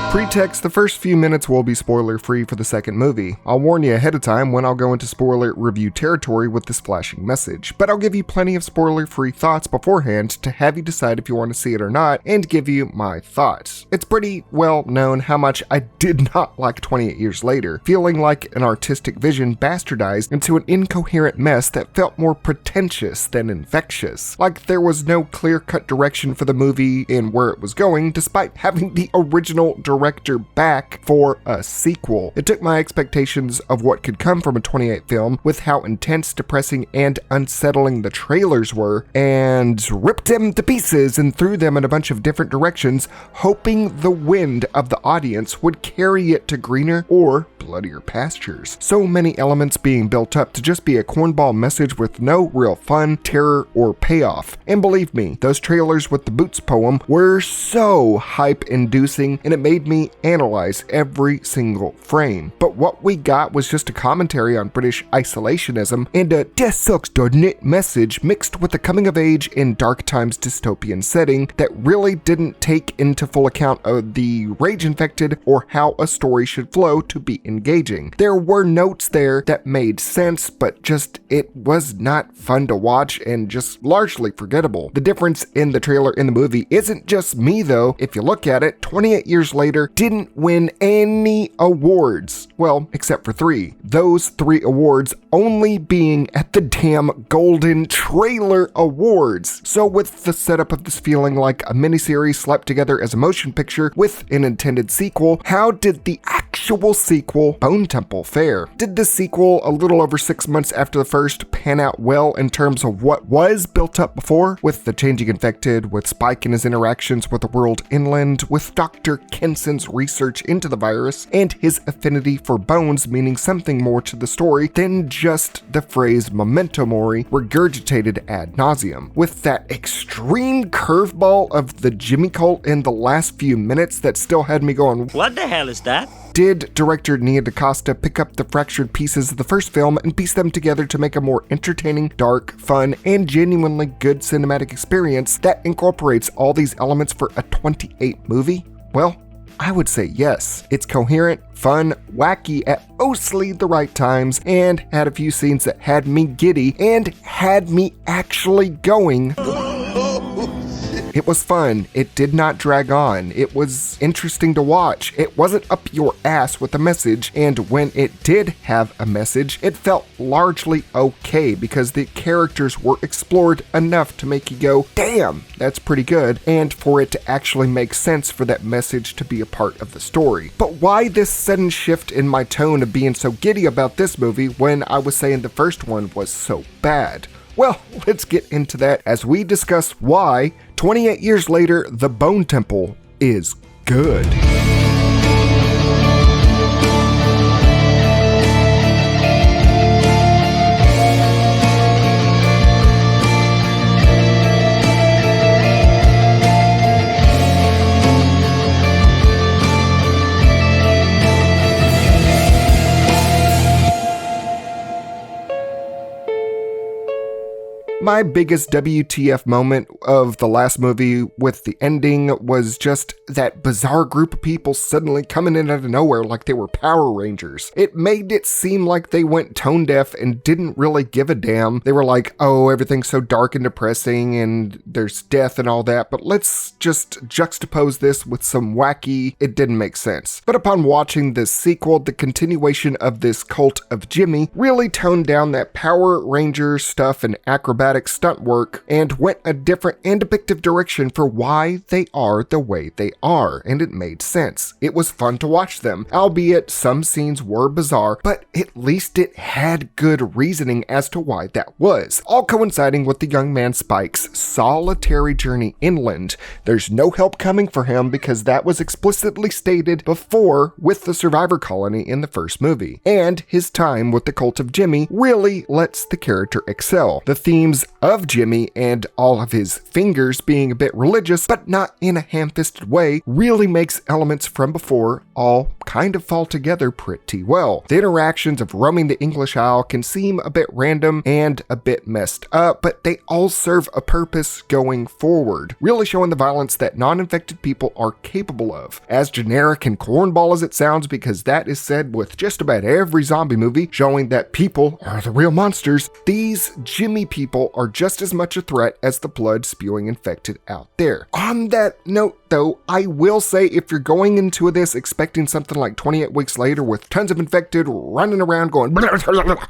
Pretext, the first few minutes will be spoiler-free for the second movie. I'll warn you ahead of time when I'll go into spoiler review territory with this flashing message, but I'll give you plenty of spoiler-free thoughts beforehand to have you decide if you want to see it or not, and give you my thoughts. It's pretty well known how much I did not like 28 Years Later, feeling like an artistic vision bastardized into an incoherent mess that felt more pretentious than infectious. Like there was no clear-cut direction for the movie and where it was going, despite having the original director back for a sequel. It took my expectations of what could come from a 28 film with how intense, depressing, and unsettling the trailers were, and ripped them to pieces and threw them in a bunch of different directions, hoping the wind of the audience would carry it to greener or bloodier pastures. So many elements being built up to just be a cornball message with no real fun, terror, or payoff. And believe me, those trailers with the Boots poem were so hype-inducing, and it made me analyze every single frame. But what we got was just a commentary on British isolationism and a "death sucks, doesn't it" message mixed with a coming-of-age in dark times dystopian setting that really didn't take into full account of the rage-infected or how a story should flow to be engaging. There were notes there that made sense, but just it was not fun to watch and just largely forgettable. The difference in the trailer and the movie isn't just me though. If you look at it, 28 Years Later didn't win any awards. Well, except for 3. Those 3 awards only being at the damn Golden Trailer Awards. So with the setup of this feeling like a miniseries slapped together as a motion picture with an intended sequel, how did the actual sequel, Bone Temple, fare? Did the sequel, a little over 6 months after the first, pan out well in terms of what was built up before, with the changing infected, with Spike and his interactions with the world inland, with Dr. Kenson's research into the virus, and his affinity for bones meaning something more to the story than just the phrase memento mori regurgitated ad nauseum, with that extreme curveball of the Jimmy cult in the last few minutes that still had me going, "What the hell is that?" Did director Nia DaCosta pick up the fractured pieces of the first film and piece them together to make a more entertaining, dark, fun, and genuinely good cinematic experience that incorporates all these elements for a 28 movie? Well, I would say yes. It's coherent, fun, wacky at mostly the right times, and had a few scenes that had me giddy and had me actually going. It was fun. It did not drag on. It was interesting to watch. It wasn't up your ass with a message, and when it did have a message, it felt largely okay because the characters were explored enough to make you go, damn, that's pretty good, and for it to actually make sense for that message to be a part of the story. But why this sudden shift in my tone of being so giddy about this movie when I was saying the first one was so bad? Well, let's get into that as we discuss why 28 Years Later, The Bone Temple is good. My biggest WTF moment of the last movie with the ending was just that bizarre group of people suddenly coming in out of nowhere like they were Power Rangers. It made it seem like they went tone deaf and didn't really give a damn. They were like, oh, everything's so dark and depressing and there's death and all that, but let's just juxtapose this with some wacky, it didn't make sense. But upon watching this sequel, the continuation of this cult of Jimmy really toned down that Power Ranger stuff and acrobatic stunt work and went a different and depictive direction for why they are the way they are, and it made sense. It was fun to watch them, albeit some scenes were bizarre, but at least it had good reasoning as to why that was, all coinciding with the young man Spike's solitary journey inland. There's no help coming for him because that was explicitly stated before with the survivor colony in the first movie, and his time with the cult of Jimmy really lets the character excel. The themes of Jimmy and all of his fingers being a bit religious, but not in a ham-fisted way, really makes elements from before all kind of fall together pretty well. The interactions of roaming the English Isle can seem a bit random and a bit messed up, but they all serve a purpose going forward, really showing the violence that non-infected people are capable of. As generic and cornball as it sounds, because that is said with just about every zombie movie, showing that people are the real monsters, these Jimmy people are just as much a threat as the blood-spewing infected out there. On that note, though, I will say if you're going into this expecting something like 28 Weeks Later with tons of infected running around going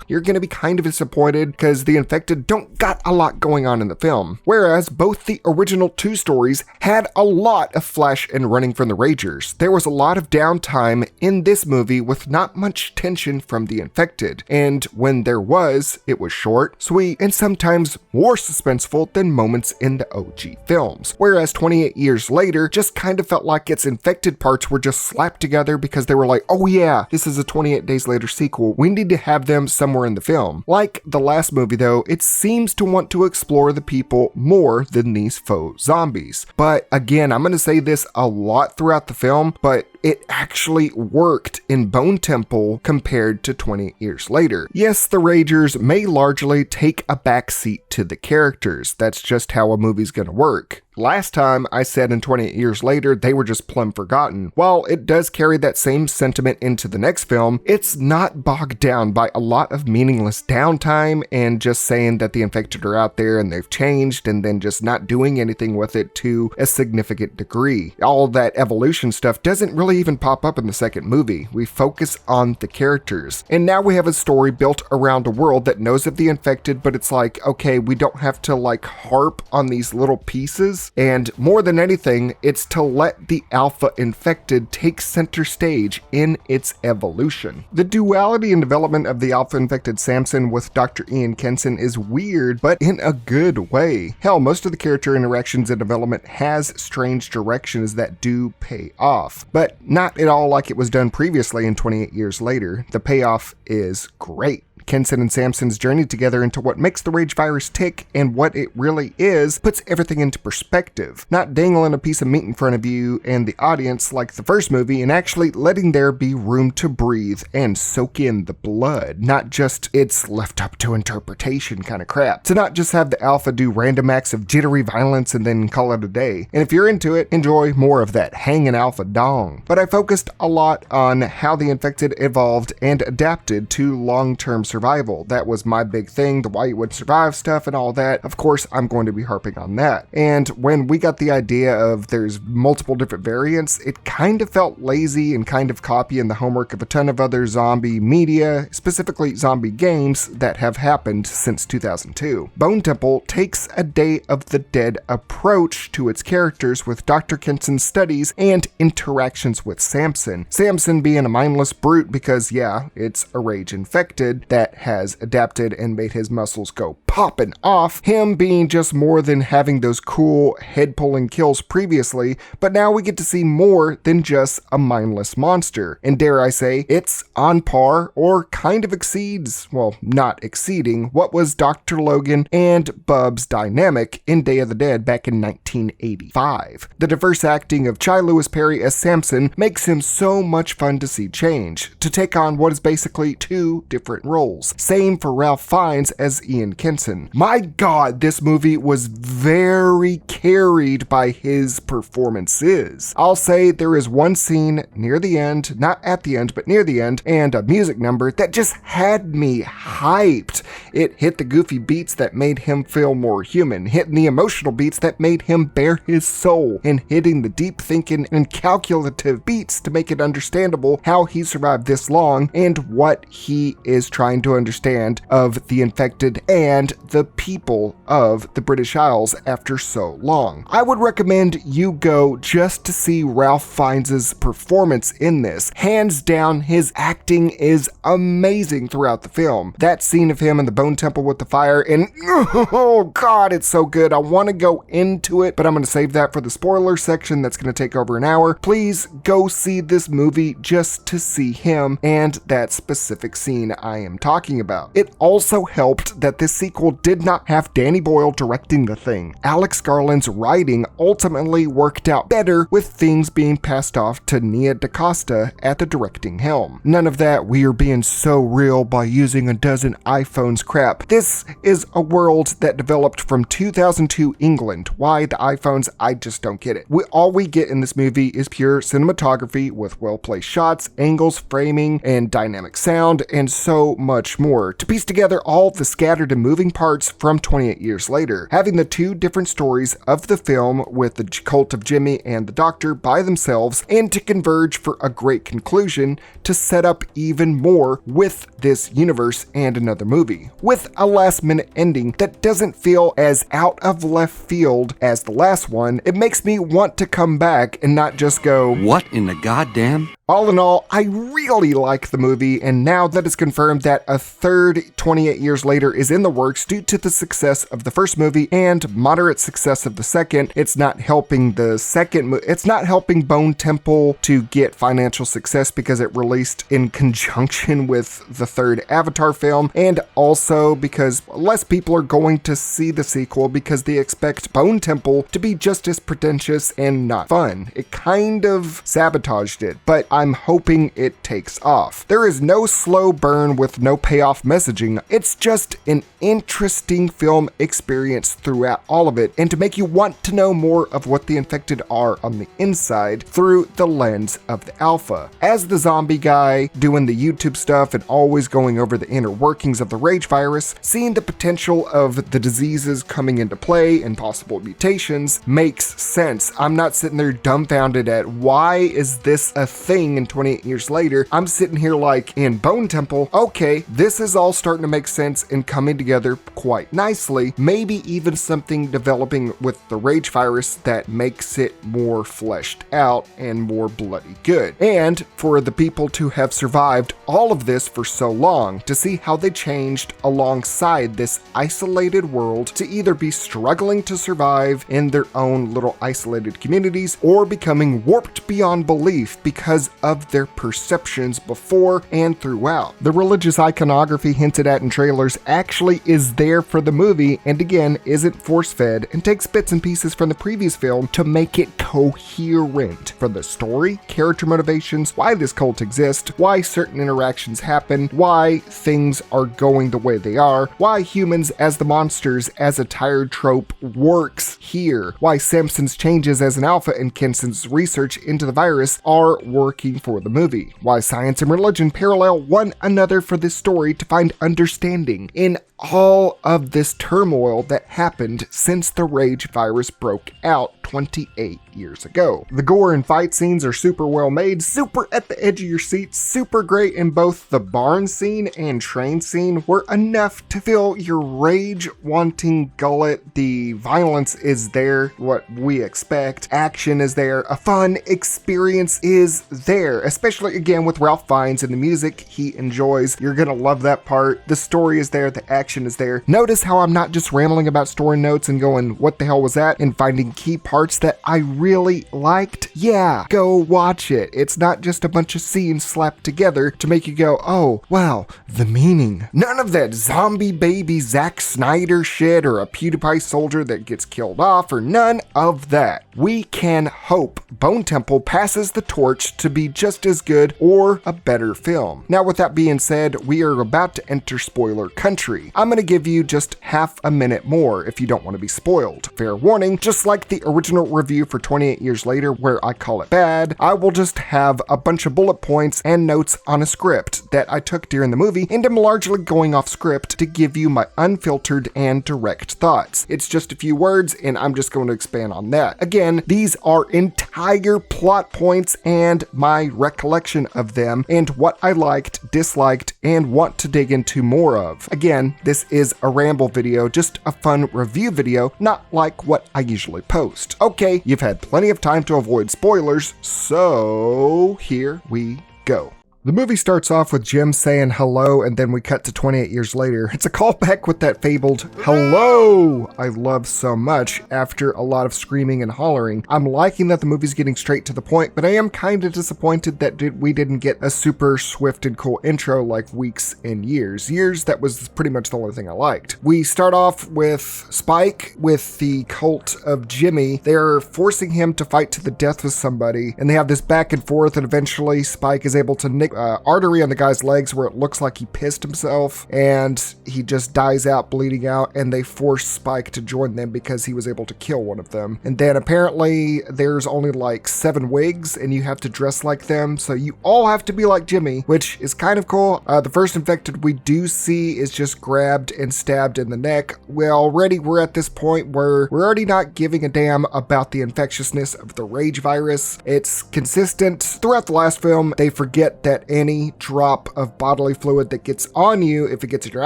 you're going to be kind of disappointed because the infected don't got a lot going on in the film. Whereas both the original two stories had a lot of flash and running from the Ragers. There was a lot of downtime in this movie with not much tension from the infected. And when there was, it was short, sweet, and sometimes more suspenseful than moments in the OG films. Whereas 28 years later just kind of felt like its infected parts were just slapped together because they were like, oh yeah, this is a 28 Days Later sequel. We need to have them somewhere in the film. Like the last movie though, it seems to want to explore the people more than these faux zombies. But again, I'm going to say this a lot throughout the film, but it actually worked in Bone Temple compared to 28 Years Later. Yes, the Ragers may largely take a backseat to the characters. That's just how a movie's gonna work. Last time I said in 28 Years Later they were just plumb forgotten. While it does carry that same sentiment into the next film, it's not bogged down by a lot of meaningless downtime and just saying that the infected are out there and they've changed and then just not doing anything with it to a significant degree. All that evolution stuff doesn't really even pop up in the second movie. We focus on the characters. And now we have a story built around a world that knows of the infected, but it's like, okay, we don't have to like harp on these little pieces. And more than anything, it's to let the alpha infected take center stage in its evolution. The duality and development of the alpha infected Samson with Dr. Ian Kenson is weird, but in a good way. Hell, most of the character interactions and development has strange directions that do pay off, but not at all like it was done previously in 28 Years Later. The payoff is great. Kenson and Samson's journey together into what makes the rage virus tick and what it really is puts everything into perspective, not dangling a piece of meat in front of you and the audience like the first movie, and actually letting there be room to breathe and soak in the blood, not just it's left up to interpretation kind of crap. To not just have the alpha do random acts of jittery violence and then call it a day. And if you're into it, enjoy more of that hanging alpha dong. But I focused a lot on how the infected evolved and adapted to long-term survival. That was my big thing, the why you would survive stuff and all that. Of course, I'm going to be harping on that. And when we got the idea of there's multiple different variants, it kind of felt lazy and kind of copying the homework of a ton of other zombie media, specifically zombie games that have happened since 2002. Bone Temple takes a Day of the Dead approach to its characters with Dr. Kenson's studies and interactions with Samson. Samson being a mindless brute because, yeah, it's a rage infected that has adapted and made his muscles go popping off, him being just more than having those cool head-pulling kills previously, but now we get to see more than just a mindless monster. And dare I say, it's on par or kind of exceeds, well, not exceeding, what was Dr. Logan and Bub's dynamic in Day of the Dead back in 1985. The diverse acting of Chai Lewis Perry as Samson makes him so much fun to see change, to take on what is basically two different roles. Same for Ralph Fiennes as Ian Kenson. My god, this movie was very carried by his performances. I'll say there is one scene near the end, not at the end, but near the end, and a music number that just had me hyped. It hit the goofy beats that made him feel more human, hitting the emotional beats that made him bare his soul, and hitting the deep thinking and calculative beats to make it understandable how he survived this long and what he is trying to understand of the infected and the people of the British Isles after so long. I would recommend you go just to see Ralph Fiennes' performance in this. Hands down, his acting is amazing throughout the film. That scene of him in the Bone Temple with the fire, and oh god, it's so good. I want to go into it, but I'm going to save that for the spoiler section that's going to take over an hour. Please go see this movie just to see him and that specific scene I am talking talking about. It also helped that this sequel did not have Danny Boyle directing the thing. Alex Garland's writing ultimately worked out better with things being passed off to Nia DaCosta at the directing helm. None of that "we are being so real by using a dozen iPhones" crap. This is a world that developed from 2002 England. Why the iPhones? I just don't get it. All we get in this movie is pure cinematography with well-placed shots, angles, framing, and dynamic sound, and so much more, to piece together all the scattered and moving parts from 28 years later. Having the two different stories of the film with the cult of Jimmy and the Doctor by themselves, and to converge for a great conclusion to set up even more with this universe and another movie, with a last-minute ending that doesn't feel as out of left field as the last one. It makes me want to come back and not just go, "What in the goddamn?" All in all, I really like the movie, and now that it's confirmed that a third 28 years later is in the works due to the success of the first movie and moderate success of the second, it's not helping it's not helping Bone Temple to get financial success because it released in conjunction with the third Avatar film, and also because less people are going to see the sequel because they expect Bone Temple to be just as pretentious and not fun. It kind of sabotaged it, but I'm hoping it takes off. There is no slow burn with no payoff messaging. It's just an interesting film experience throughout all of it, and to make you want to know more of what the infected are on the inside through the lens of the Alpha. As the zombie guy doing the YouTube stuff and always going over the inner workings of the rage virus, seeing the potential of the diseases coming into play and possible mutations makes sense. I'm not sitting there dumbfounded at why is this a thing and 28 years later. I'm sitting here like in Bone Temple, okay, this is all starting to make sense and coming together quite nicely. Maybe even something developing with the rage virus that makes it more fleshed out and more bloody good. And for the people to have survived all of this for so long, to see how they changed alongside this isolated world to either be struggling to survive in their own little isolated communities or becoming warped beyond belief because of their perceptions before and throughout. The religious iconography hinted at in trailers actually is there for the movie, and again isn't force-fed and takes bits and pieces from the previous film to make it coherent for the story, character motivations, why this cult exists, why certain interactions happen, why things are going the way they are, why humans as the monsters as a tired trope works here, why Samson's changes as an alpha and Kenson's research into the virus are working for the movie, why science and religion parallel one another for this story to find understanding in all of this turmoil that happened since the rage virus broke out 28 years ago. The gore and fight scenes are super well made, super at the edge of your seat, super great in both the barn scene and train scene were enough to fill your rage-wanting gullet. The violence is there, what we expect. Action is there. A fun experience is there, especially again with Ralph Fiennes and the music he enjoys. You're gonna love that part. The story is there, the action is there. Notice how I'm not just rambling about story notes and going, what the hell was that? And finding key parts that I really liked. Yeah, go watch it. It's not just a bunch of scenes slapped together to make you go, oh, wow, the meaning. None of that zombie baby Zack Snyder shit or a PewDiePie soldier that gets killed off or none of that. We can hope Bone Temple passes the torch to be just as good or a better film. Now, with that being said, we are about to enter spoiler country. I'm going to give you just half a minute more if you don't want to be spoiled. Fair warning, just like the original review for 28 years later where I call it bad, I will just have a bunch of bullet points and notes on a script that I took during the movie, and I'm largely going off script to give you my unfiltered and direct thoughts. It's just a few words and I'm just going to expand on that. Again, these are entire plot points and my recollection of them and what I liked, disliked, and want to dig into more of. Again, this is a ramble video, just a fun review video, not like what I usually post. Okay, you've had plenty of time to avoid spoilers, so here we go. The movie starts off with Jim saying hello, and then we cut to 28 years later. It's a callback with that fabled hello I love so much after a lot of screaming and hollering. I'm liking that the movie's getting straight to the point, but I am kind of disappointed that we didn't get a super swift and cool intro like Weeks and Years. That was pretty much the only thing I liked. We start off with Spike with the cult of Jimmy. They're forcing him to fight to the death with somebody, and they have this back and forth, and eventually Spike is able to nick artery on the guy's legs where it looks like he pissed himself, and he just dies out bleeding out, and they force Spike to join them because he was able to kill one of them. And then apparently there's only like 7 wigs, and you have to dress like them, so you all have to be like Jimmy, which is kind of cool. The first infected we do see is just grabbed and stabbed in the neck. We're at this point where we're already not giving a damn about the infectiousness of the rage virus. It's consistent throughout the last film. They forget that any drop of bodily fluid that gets on you, if it gets in your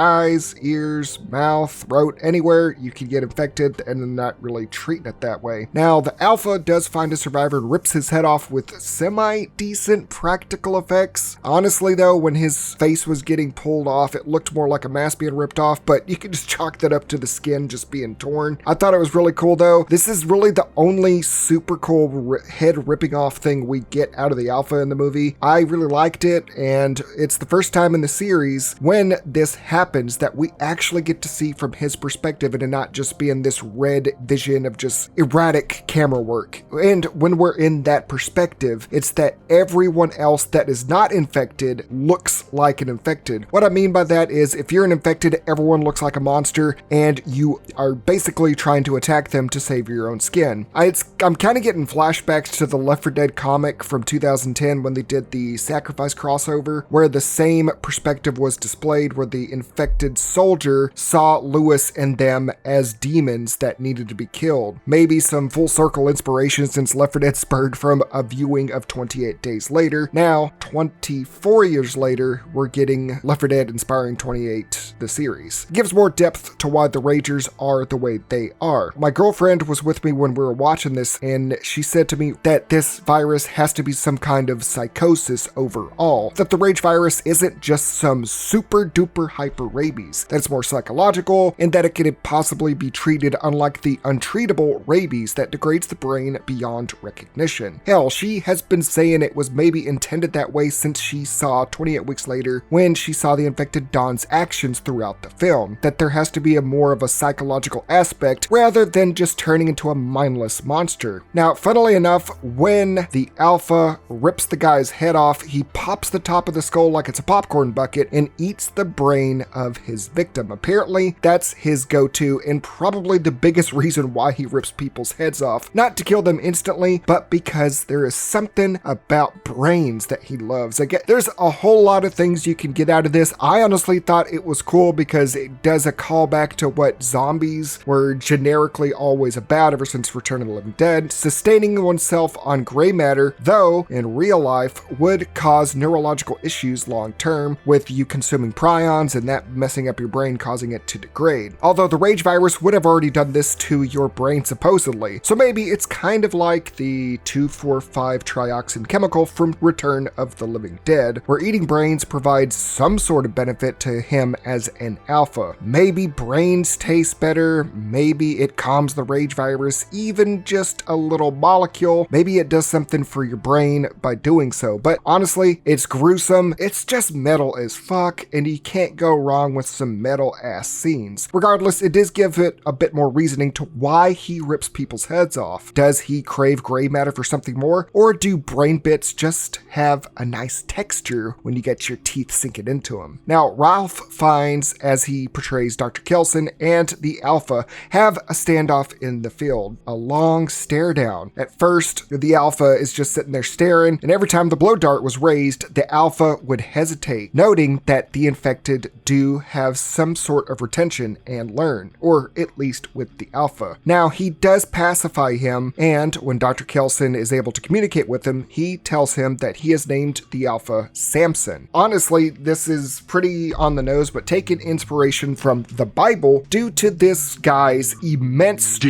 eyes, ears, mouth, throat, anywhere, you can get infected, and they're not really treating it that way. Now, the Alpha does find a survivor and rips his head off with semi-decent practical effects. Honestly though, when his face was getting pulled off, it looked more like a mask being ripped off, but you can just chalk that up to the skin just being torn. I thought it was really cool though. This is really the only super cool head ripping off thing we get out of the Alpha in the movie. I really liked it, and it's the first time in the series when this happens that we actually get to see from his perspective and not just being this red vision of just erratic camera work. And when we're in that perspective, it's that everyone else that is not infected looks like an infected. What I mean by that is if you're an infected, everyone looks like a monster, and you are basically trying to attack them to save your own skin. I'm kind of getting flashbacks to the Left 4 Dead comic from 2010 when they did the Sacrifice crossover, where the same perspective was displayed, where the infected soldier saw Lewis and them as demons that needed to be killed. Maybe some full circle inspiration since Left 4 Dead spurred from a viewing of 28 Days Later. Now, 24 years later, we're getting Left 4 Dead inspiring 28, the series. It gives more depth to why the Ragers are the way they are. My girlfriend was with me when we were watching this, and she said to me that this virus has to be some kind of psychosis overall, that the rage virus isn't just some super duper hyper rabies, that it's more psychological, and that it could possibly be treated unlike the untreatable rabies that degrades the brain beyond recognition. Hell, she has been saying it was maybe intended that way since she saw 28 Weeks Later when she saw the infected Don's actions throughout the film, that there has to be a more of a psychological aspect rather than just turning into a mindless monster. Now, funnily enough, when the Alpha rips the guy's head off, he pops the top of the skull like it's a popcorn bucket and eats the brain of his victim. Apparently, that's his go-to and probably the biggest reason why he rips people's heads off. Not to kill them instantly, but because there is something about brains that he loves. Again, there's a whole lot of things you can get out of this. I honestly thought it was cool because it does a callback to what zombies were generically always about ever since Return of the Living Dead. Sustaining oneself on gray matter, though in real life, would cause neurological issues long term, with you consuming prions and that messing up your brain, causing it to degrade. Although the rage virus would have already done this to your brain supposedly, so maybe it's kind of like the 2,4,5-trioxin chemical from Return of the Living Dead, where eating brains provides some sort of benefit to him as an Alpha. Maybe brains taste better, maybe it calms the rage virus even just a little molecule, maybe it does something for your brain by doing so, but honestly, it's gruesome, it's just metal as fuck, and you can't go wrong with some metal ass scenes. Regardless, it does give it a bit more reasoning to why he rips people's heads off. Does he crave gray matter for something more, or do brain bits just have a nice texture when you get your teeth sinking into them? Now, Ralph finds, as he portrays Dr. Kelson and the Alpha, have a standoff in the field, a long stare down. At first, the Alpha is just sitting there staring, and every time the blow dart was raised, the Alpha would hesitate, noting that the infected do have some sort of retention and learn, or at least with the Alpha. Now, he does pacify him, and when Dr. Kelson is able to communicate with him, he tells him that he has named the Alpha Samson. Honestly, this is pretty on the nose, but taking inspiration from the Bible due to this guy's immense strength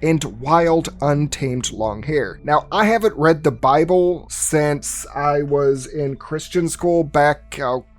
and wild, untamed long hair. Now, I haven't read the Bible, since I was in Christian school back,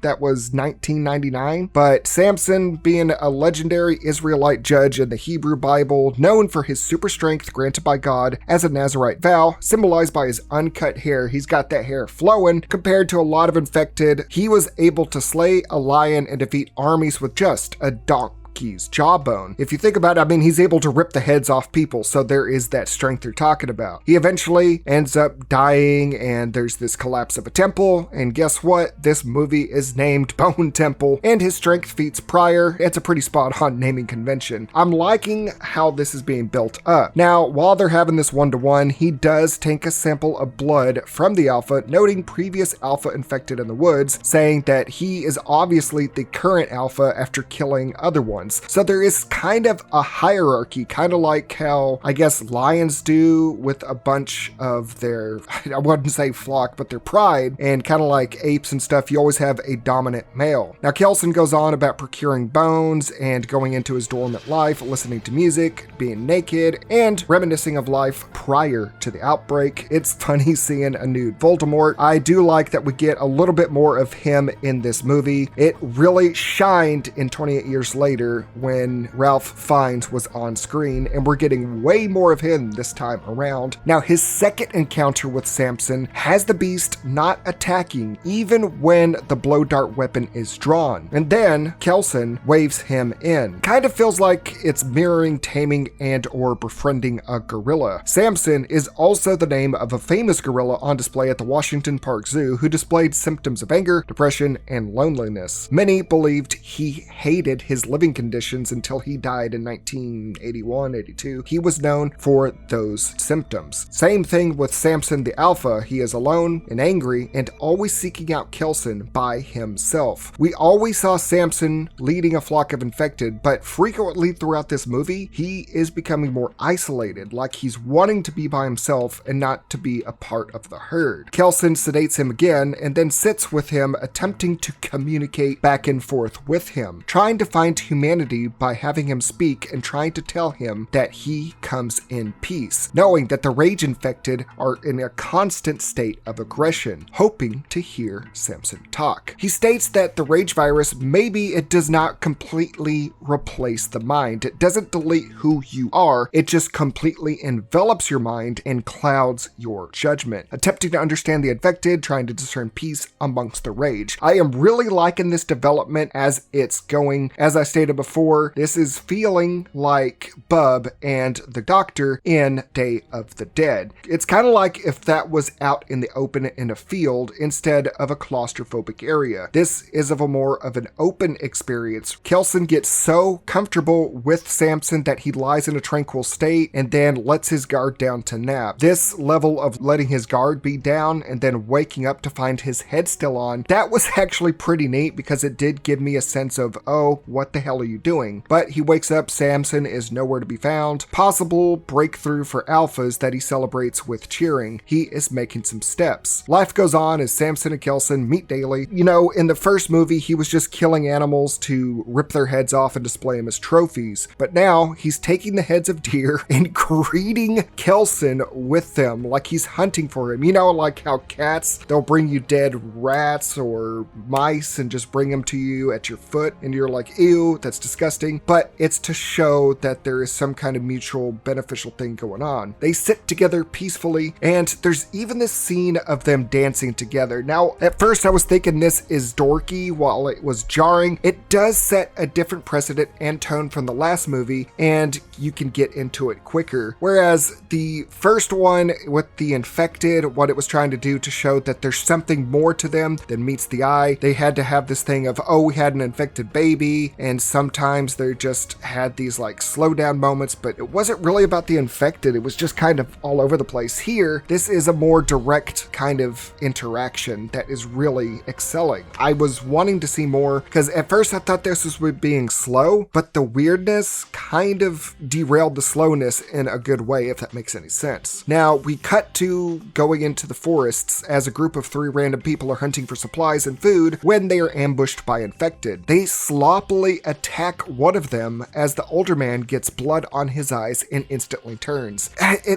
that was 1999. But Samson, being a legendary Israelite judge in the Hebrew Bible, known for his super strength granted by God as a Nazirite vow, symbolized by his uncut hair. He's got that hair flowing. Compared to a lot of infected, he was able to slay a lion and defeat armies with just a donkey's jawbone. If you think about it, I mean, he's able to rip the heads off people, so there is that strength they're talking about. He eventually ends up dying, and there's this collapse of a temple, and guess what? This movie is named Bone Temple, and his strength feats prior. It's a pretty spot-on naming convention. I'm liking how this is being built up. Now, while they're having this one-to-one, he does take a sample of blood from the Alpha, noting previous Alpha infected in the woods, saying that he is obviously the current Alpha after killing other ones. So there is kind of a hierarchy, kind of like how, I guess, lions do with a bunch of their, I wouldn't say flock, but their pride, and kind of like apes and stuff, you always have a dominant male. Now, Kelson goes on about procuring bones and going into his dormant life, listening to music, being naked, and reminiscing of life prior to the outbreak. It's funny seeing a nude Voldemort. I do like that we get a little bit more of him in this movie. It really shined in 28 years later when Ralph Fiennes was on screen, and we're getting way more of him this time around. Now, his second encounter with Samson has the beast not attacking even when the blow dart weapon is drawn, and then Kelson waves him in. Kind of feels like it's mirroring taming and or befriending a gorilla. Samson is also the name of a famous gorilla on display at the Washington Park Zoo who displayed symptoms of anger, depression, and loneliness. Many believed he hated his living conditions until he died in 1981-82. He was known for those symptoms. Same thing with Samson the Alpha. He is alone and angry and always seeking out Kelson by himself. We always saw Samson leading a flock of infected, but frequently throughout this movie, he is becoming more isolated, like he's wanting to be by himself and not to be a part of the herd. Kelson sedates him again and then sits with him, attempting to communicate back and forth with him, trying to find humanity by having him speak and trying to tell him that he comes in peace, knowing that the rage infected are in a constant state of aggression, hoping to hear Samson talk. He states that the rage virus, maybe it does not completely replace the mind. It doesn't delete who you are, it just completely envelops your mind and clouds your judgment. Attempting to understand the infected, trying to discern peace amongst the rage. I am really liking this development as it's going. As I stated before, this is feeling like Bub and the Doctor in Day of the Dead. It's kind of like if that was out in the open in a field instead of a claustrophobic area. This is of a more of an open experience. Kelson gets so comfortable with Samson that he lies in a tranquil state and then lets his guard down to nap. This level of letting his guard be down and then waking up to find his head still on, that was actually pretty neat because it did give me a sense of, oh, what the hell are you doing? But he wakes up, Samson is nowhere to be found. Possible breakthrough for alphas that he celebrates with cheering. He is making some steps. Life goes on as Samson and Kelson meet daily. You know, in the first movie, he was just killing animals to rip their heads off and display them as trophies. But now he's taking the heads of deer and greeting Kelson with them like he's hunting for him. You know, like how cats, they'll bring you dead rats or mice and just bring them to you at your foot and you're like, ew, that's disgusting. But it's to show that there is some kind of mutual beneficial thing going on. They sit together peacefully, and there's even this scene of them dancing together. Now, at first I was thinking this is dorky while it was jarring. It does set a different precedent and tone from the last movie, and you can get into it quicker. Whereas the first one with the infected, what it was trying to do to show that there's something more to them than meets the eye. They had to have this thing of, oh, we had an infected baby, and sometimes they just had these like slow down moments, but it wasn't really about the infected. It was just kind of all over the place. Here, this is a more direct kind of interaction that is really excelling. I was wanting to see more because at first I thought this was being slow, but the weirdness kind of derailed the slowness in a good way, if that makes any sense. Now, we cut to going into the forests as a group of 3 random people are hunting for supplies and food when they are ambushed by infected. They sloppily attack attack one of them as the older man gets blood on his eyes and instantly turns.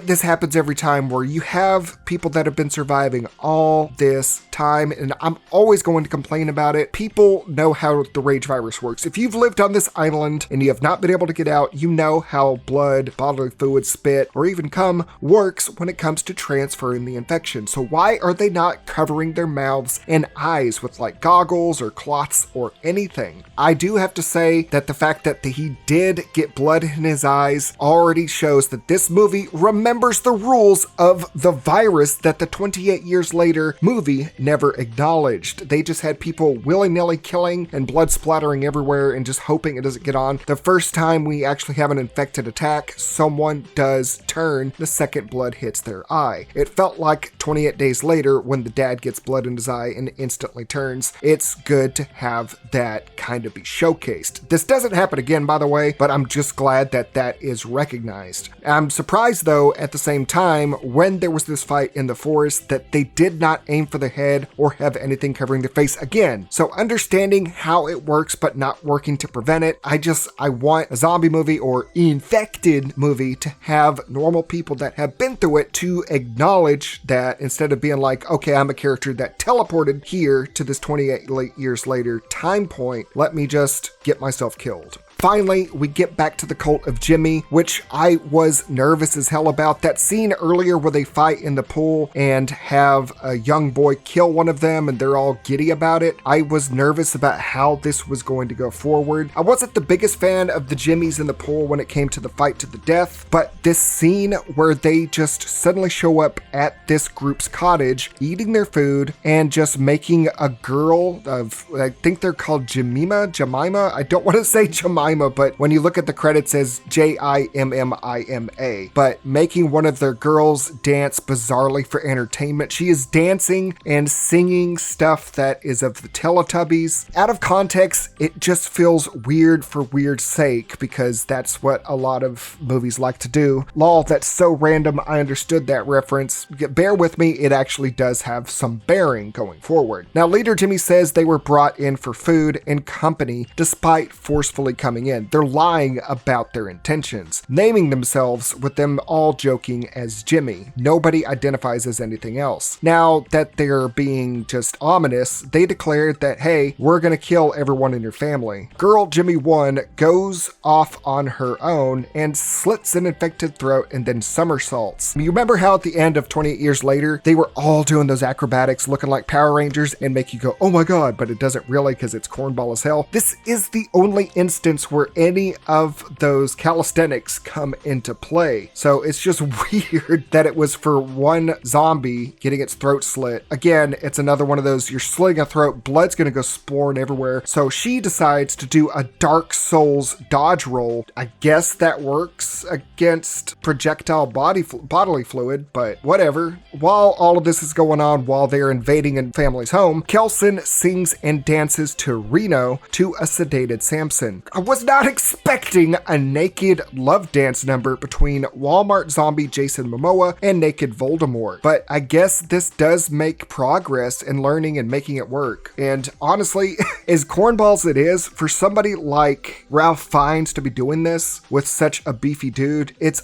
This happens every time where you have people that have been surviving all this time, and I'm always going to complain about it. People know how the rage virus works. If you've lived on this island and you have not been able to get out, you know how blood, bodily fluid, spit, or even cum works when it comes to transferring the infection. So why are they not covering their mouths and eyes with like goggles or cloths or anything? I do have to say that the fact that he did get blood in his eyes already shows that this movie remembers the rules of the virus that the 28 years later movie never acknowledged. They just had people willy-nilly killing and blood splattering everywhere and just hoping it doesn't get on. The first time we actually have an infected attack, someone does turn the second blood hits their eye. It felt like 28 days later when the dad gets blood in his eye and instantly turns. It's good to have that kind of be showcased. This doesn't happen again, by the way, but I'm just glad that that is recognized. I'm surprised though at the same time when there was this fight in the forest that they did not aim for the head or have anything covering their face again. So understanding how it works but not working to prevent it, I want a zombie movie or infected movie to have normal people that have been through it to acknowledge that instead of being like, okay, I'm a character that teleported here to this 28 years later time point, let me just get myself killed. Finally, we get back to the cult of Jimmy, which I was nervous as hell about. That scene earlier where they fight in the pool and have a young boy kill one of them and they're all giddy about it. I was nervous about how this was going to go forward. I wasn't the biggest fan of the Jimmys in the pool when it came to the fight to the death, but this scene where they just suddenly show up at this group's cottage, eating their food and just making a girl of, I think they're called Jemima. I don't want to say Jemima, but when you look at the credits, it says Jimmima, but making one of their girls dance bizarrely for entertainment. She is dancing and singing stuff that is of the Teletubbies. Out of context, it just feels weird for weird's sake because that's what a lot of movies like to do. Lol, that's so random. I understood that reference. Bear with me, it actually does have some bearing going forward. Now, Leader Jimmy says they were brought in for food and company despite forcefully coming in. They're lying about their intentions, naming themselves with them all joking as Jimmy. Nobody identifies as anything else. Now that they're being just ominous, they declared that, hey, we're gonna kill everyone in your family. Girl Jimmy 1 goes off on her own and slits an infected throat and then somersaults. You remember how at the end of 28 years later, they were all doing those acrobatics looking like Power Rangers and make you go, oh my god, but it doesn't really because it's cornball as hell. This is the only instance where any of those calisthenics come into play. So it's just weird that it was for one zombie getting its throat slit. Again, it's another one of those, you're slitting a throat, blood's gonna go sploring everywhere. So she decides to do a Dark Souls dodge roll. I guess that works against projectile bodily fluid, but whatever. While all of this is going on, while they're invading a family's home, Kelson sings and dances to Reno to a sedated Samson. I was not expecting a naked love dance number between Walmart zombie Jason Momoa and naked Voldemort, but I guess this does make progress in learning and making it work. And honestly, as cornball as it is, for somebody like Ralph Fiennes to be doing this with such a beefy dude, it's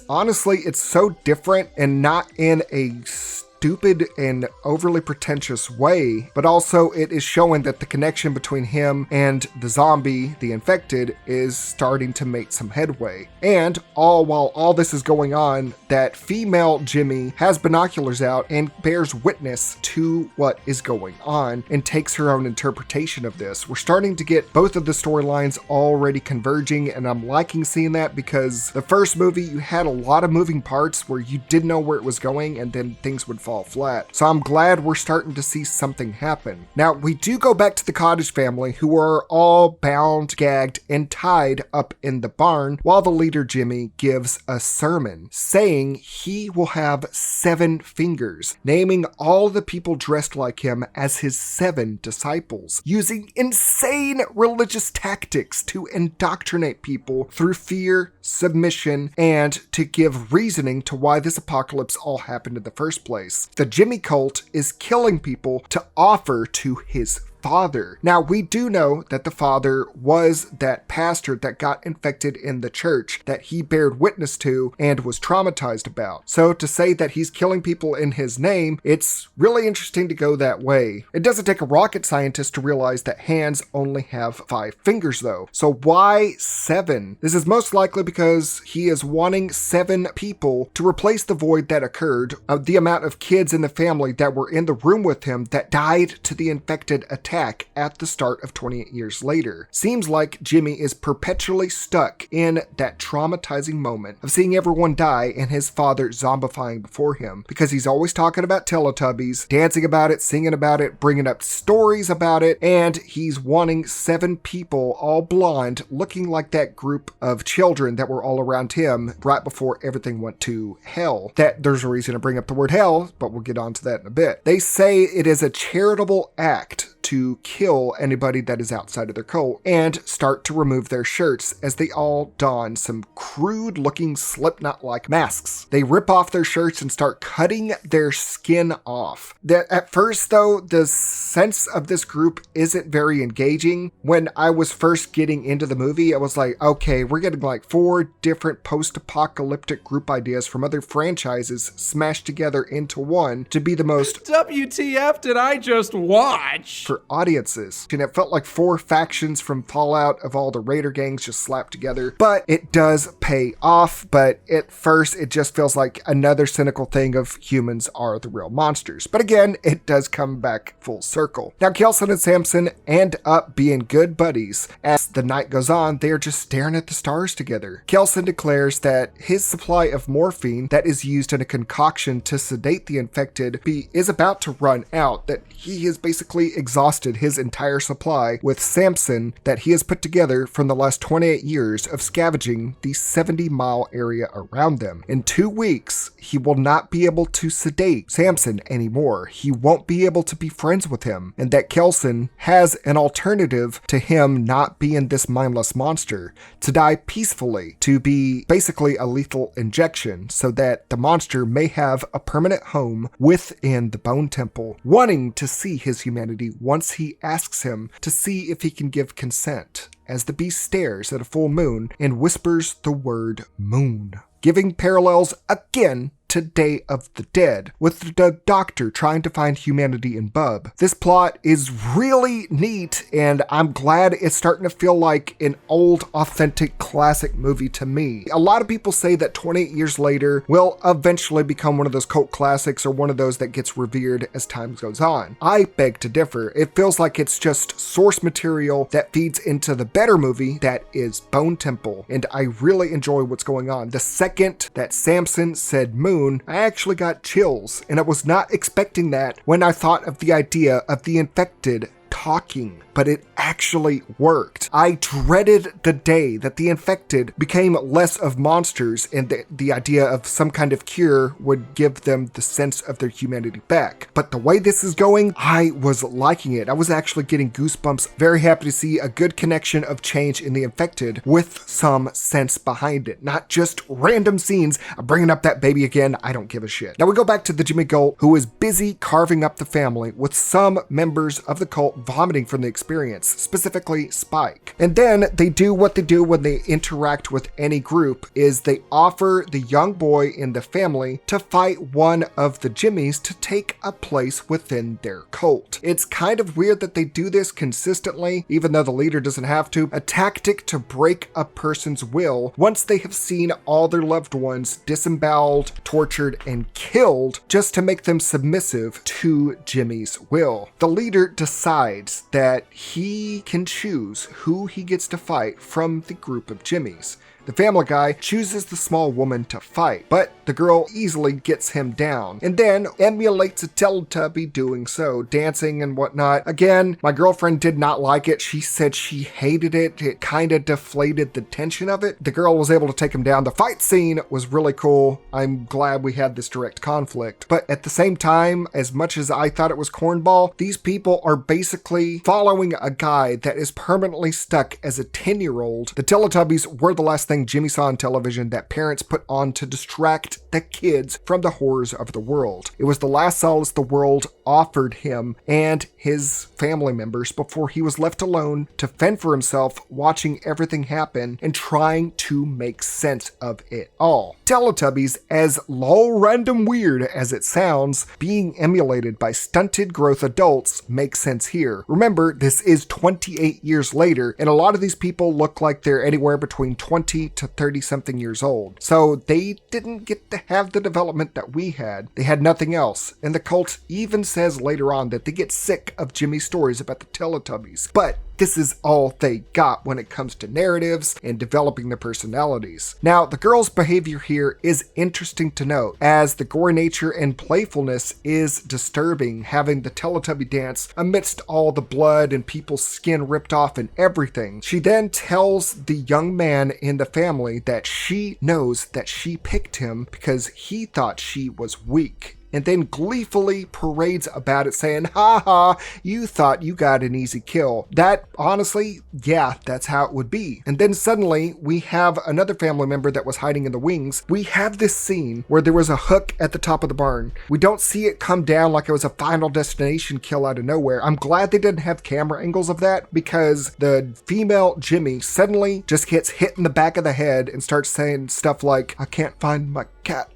so different and not in a stupid and overly pretentious way, but also it is showing that the connection between him and the zombie, the infected, is starting to make some headway. And while all this is going on, that female Jimmy has binoculars out and bears witness to what is going on and takes her own interpretation of this. We're starting to get both of the storylines already converging, and I'm liking seeing that because the first movie, you had a lot of moving parts where you didn't know where it was going and then things would fall flat. So I'm glad we're starting to see something happen. Now, we do go back to the Cottage family, who are all bound, gagged, and tied up in the barn while the leader Jimmy gives a sermon saying he will have 7 fingers, naming all the people dressed like him as his 7 disciples, using insane religious tactics to indoctrinate people through fear, submission, and to give reasoning to why this apocalypse all happened in the first place. The Jimmy cult is killing people to offer to his father. Now, we do know that the father was that pastor that got infected in the church that he bared witness to and was traumatized about. So to say that he's killing people in his name, it's really interesting to go that way. It doesn't take a rocket scientist to realize that hands only have 5 fingers though. So why 7? This is most likely because he is wanting 7 people to replace the void that occurred of the amount of kids in the family that were in the room with him that died to the infected attack at the start of 28 years later. Seems like Jimmy is perpetually stuck in that traumatizing moment of seeing everyone die and his father zombifying before him, because he's always talking about Teletubbies, dancing about it, singing about it, bringing up stories about it, and he's wanting 7 people, all blonde, looking like that group of children that were all around him right before everything went to hell. That there's a reason to bring up the word hell, but we'll get onto that in a bit. They say it is a charitable act to kill anybody that is outside of their cult and start to remove their shirts as they all don some crude looking Slipknot-like masks. They rip off their shirts and start cutting their skin off. At first though, the sense of this group isn't very engaging. When I was first getting into the movie, I was like, okay, we're getting like 4 different post-apocalyptic group ideas from other franchises smashed together into one to be the most WTF did I just watch? For audiences. And it felt like 4 factions from Fallout of all the Raider gangs just slapped together. But it does pay off, but at first it just feels like another cynical thing of humans are the real monsters. But again, it does come back full circle. Now Kelson and Samson end up being good buddies. As the night goes on, they are just staring at the stars together. Kelson declares that his supply of morphine that is used in a concoction to sedate the infected is about to run out, that he has basically exhausted his entire supply with Samson that he has put together from the last 28 years of scavenging the 70-mile area around them. In 2 weeks, he will not be able to sedate Samson anymore. He won't be able to be friends with him, and that Kelson has an alternative to him not being this mindless monster, to die peacefully, to be basically a lethal injection so that the monster may have a permanent home within the Bone Temple, wanting to see his humanity once he asks him to see if he can give consent, as the beast stares at a full moon and whispers the word moon, giving parallels again to Day of the Dead, with the doctor trying to find humanity in Bub. This plot is really neat, and I'm glad it's starting to feel like an old, authentic, classic movie to me. A lot of people say that 28 years later will eventually become one of those cult classics or one of those that gets revered as time goes on. I beg to differ. It feels like it's just source material that feeds into the better movie that is Bone Temple, and I really enjoy what's going on. The second that Samson said moon, I actually got chills, and I was not expecting that when I thought of the idea of the infected talking, but it actually worked. I dreaded the day that the infected became less of monsters and the idea of some kind of cure would give them the sense of their humanity back. But the way this is going, I was liking it. I was actually getting goosebumps. Very happy to see a good connection of change in the infected with some sense behind it. Not just random scenes. I'm bringing up that baby again. I don't give a shit. Now we go back to the Jimmy Cult, who is busy carving up the family with some members of the cult vomiting from the experience, specifically Spike. And then they do what they do when they interact with any group, is they offer the young boy in the family to fight one of the Jimmys to take a place within their cult. It's kind of weird that they do this consistently, even though the leader doesn't have to. A tactic to break a person's will once they have seen all their loved ones disemboweled, tortured, and killed, just to make them submissive to Jimmy's will. The leader decides that he can choose who he gets to fight from the group of Jimmys. The Family Guy chooses the small woman to fight, but the girl easily gets him down, and then emulates a Teletubby doing so, dancing and whatnot. Again, my girlfriend did not like it. She said she hated it. It kind of deflated the tension of it. The girl was able to take him down. The fight scene was really cool. I'm glad we had this direct conflict. But at the same time, as much as I thought it was cornball, these people are basically following a guy that is permanently stuck as a 10-year-old. The Teletubbies were the last thing thing Jimmy saw on television that parents put on to distract the kids from the horrors of the world. It was the last solace the world offered him and his family members before he was left alone to fend for himself, watching everything happen and trying to make sense of it all. Teletubbies, as lol random weird as it sounds, being emulated by stunted growth adults makes sense here. Remember, this is 28 years later, and a lot of these people look like they're anywhere between 20 to 30 something years old. So they didn't get to have the development that we had. They had nothing else. And the cult even says later on that they get sick of Jimmy's stories about the Teletubbies. But this is all they got when it comes to narratives and developing their personalities. Now, the girl's behavior here is interesting to note, as the gory nature and playfulness is disturbing, having the Teletubby dance amidst all the blood and people's skin ripped off and everything. She then tells the young man in the family that she knows that she picked him because he thought she was weak, and then gleefully parades about it saying, "Ha ha, you thought you got an easy kill." That, honestly, yeah, that's how it would be. And then suddenly, we have another family member that was hiding in the wings. We have this scene where there was a hook at the top of the barn. We don't see it come down like it was a Final Destination kill out of nowhere. I'm glad they didn't have camera angles of that, because the female Jimmy suddenly just gets hit in the back of the head and starts saying stuff like, "I can't find my cat."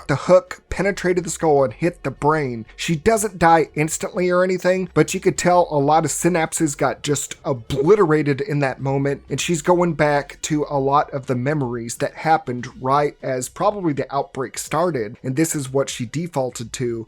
The hook penetrated the skull and hit the brain. She doesn't die instantly or anything, but you could tell a lot of synapses got just obliterated in that moment, and she's going back to a lot of the memories that happened right as probably the outbreak started, and this is what she defaulted to.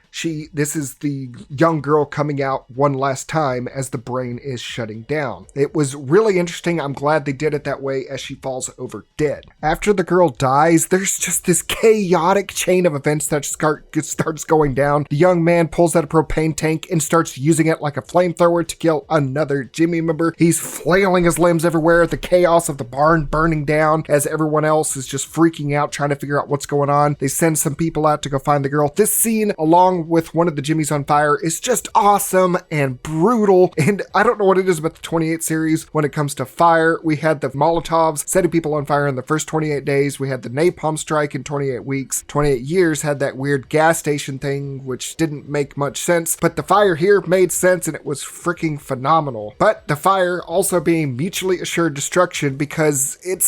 This is the young girl coming out one last time as the brain is shutting down. It was really interesting. I'm glad they did it that way as she falls over dead. After the girl dies, there's just this chaotic chain of events that starts going down. The young man pulls out a propane tank and starts using it like a flamethrower to kill another Jimmy member. He's flailing his limbs everywhere, the chaos of the barn burning down as everyone else is just freaking out trying to figure out what's going on. They send some people out to go find the girl. This scene, along with one of the Jimmys on fire, is just awesome and brutal, and I don't know what it is about the 28 series when it comes to fire. We had the Molotovs setting people on fire in the first 28 days. We had the napalm strike in 28 weeks. 28 years had that weird gas station thing, which didn't make much sense, but the fire here made sense and it was freaking phenomenal. But the fire also being mutually assured destruction, because it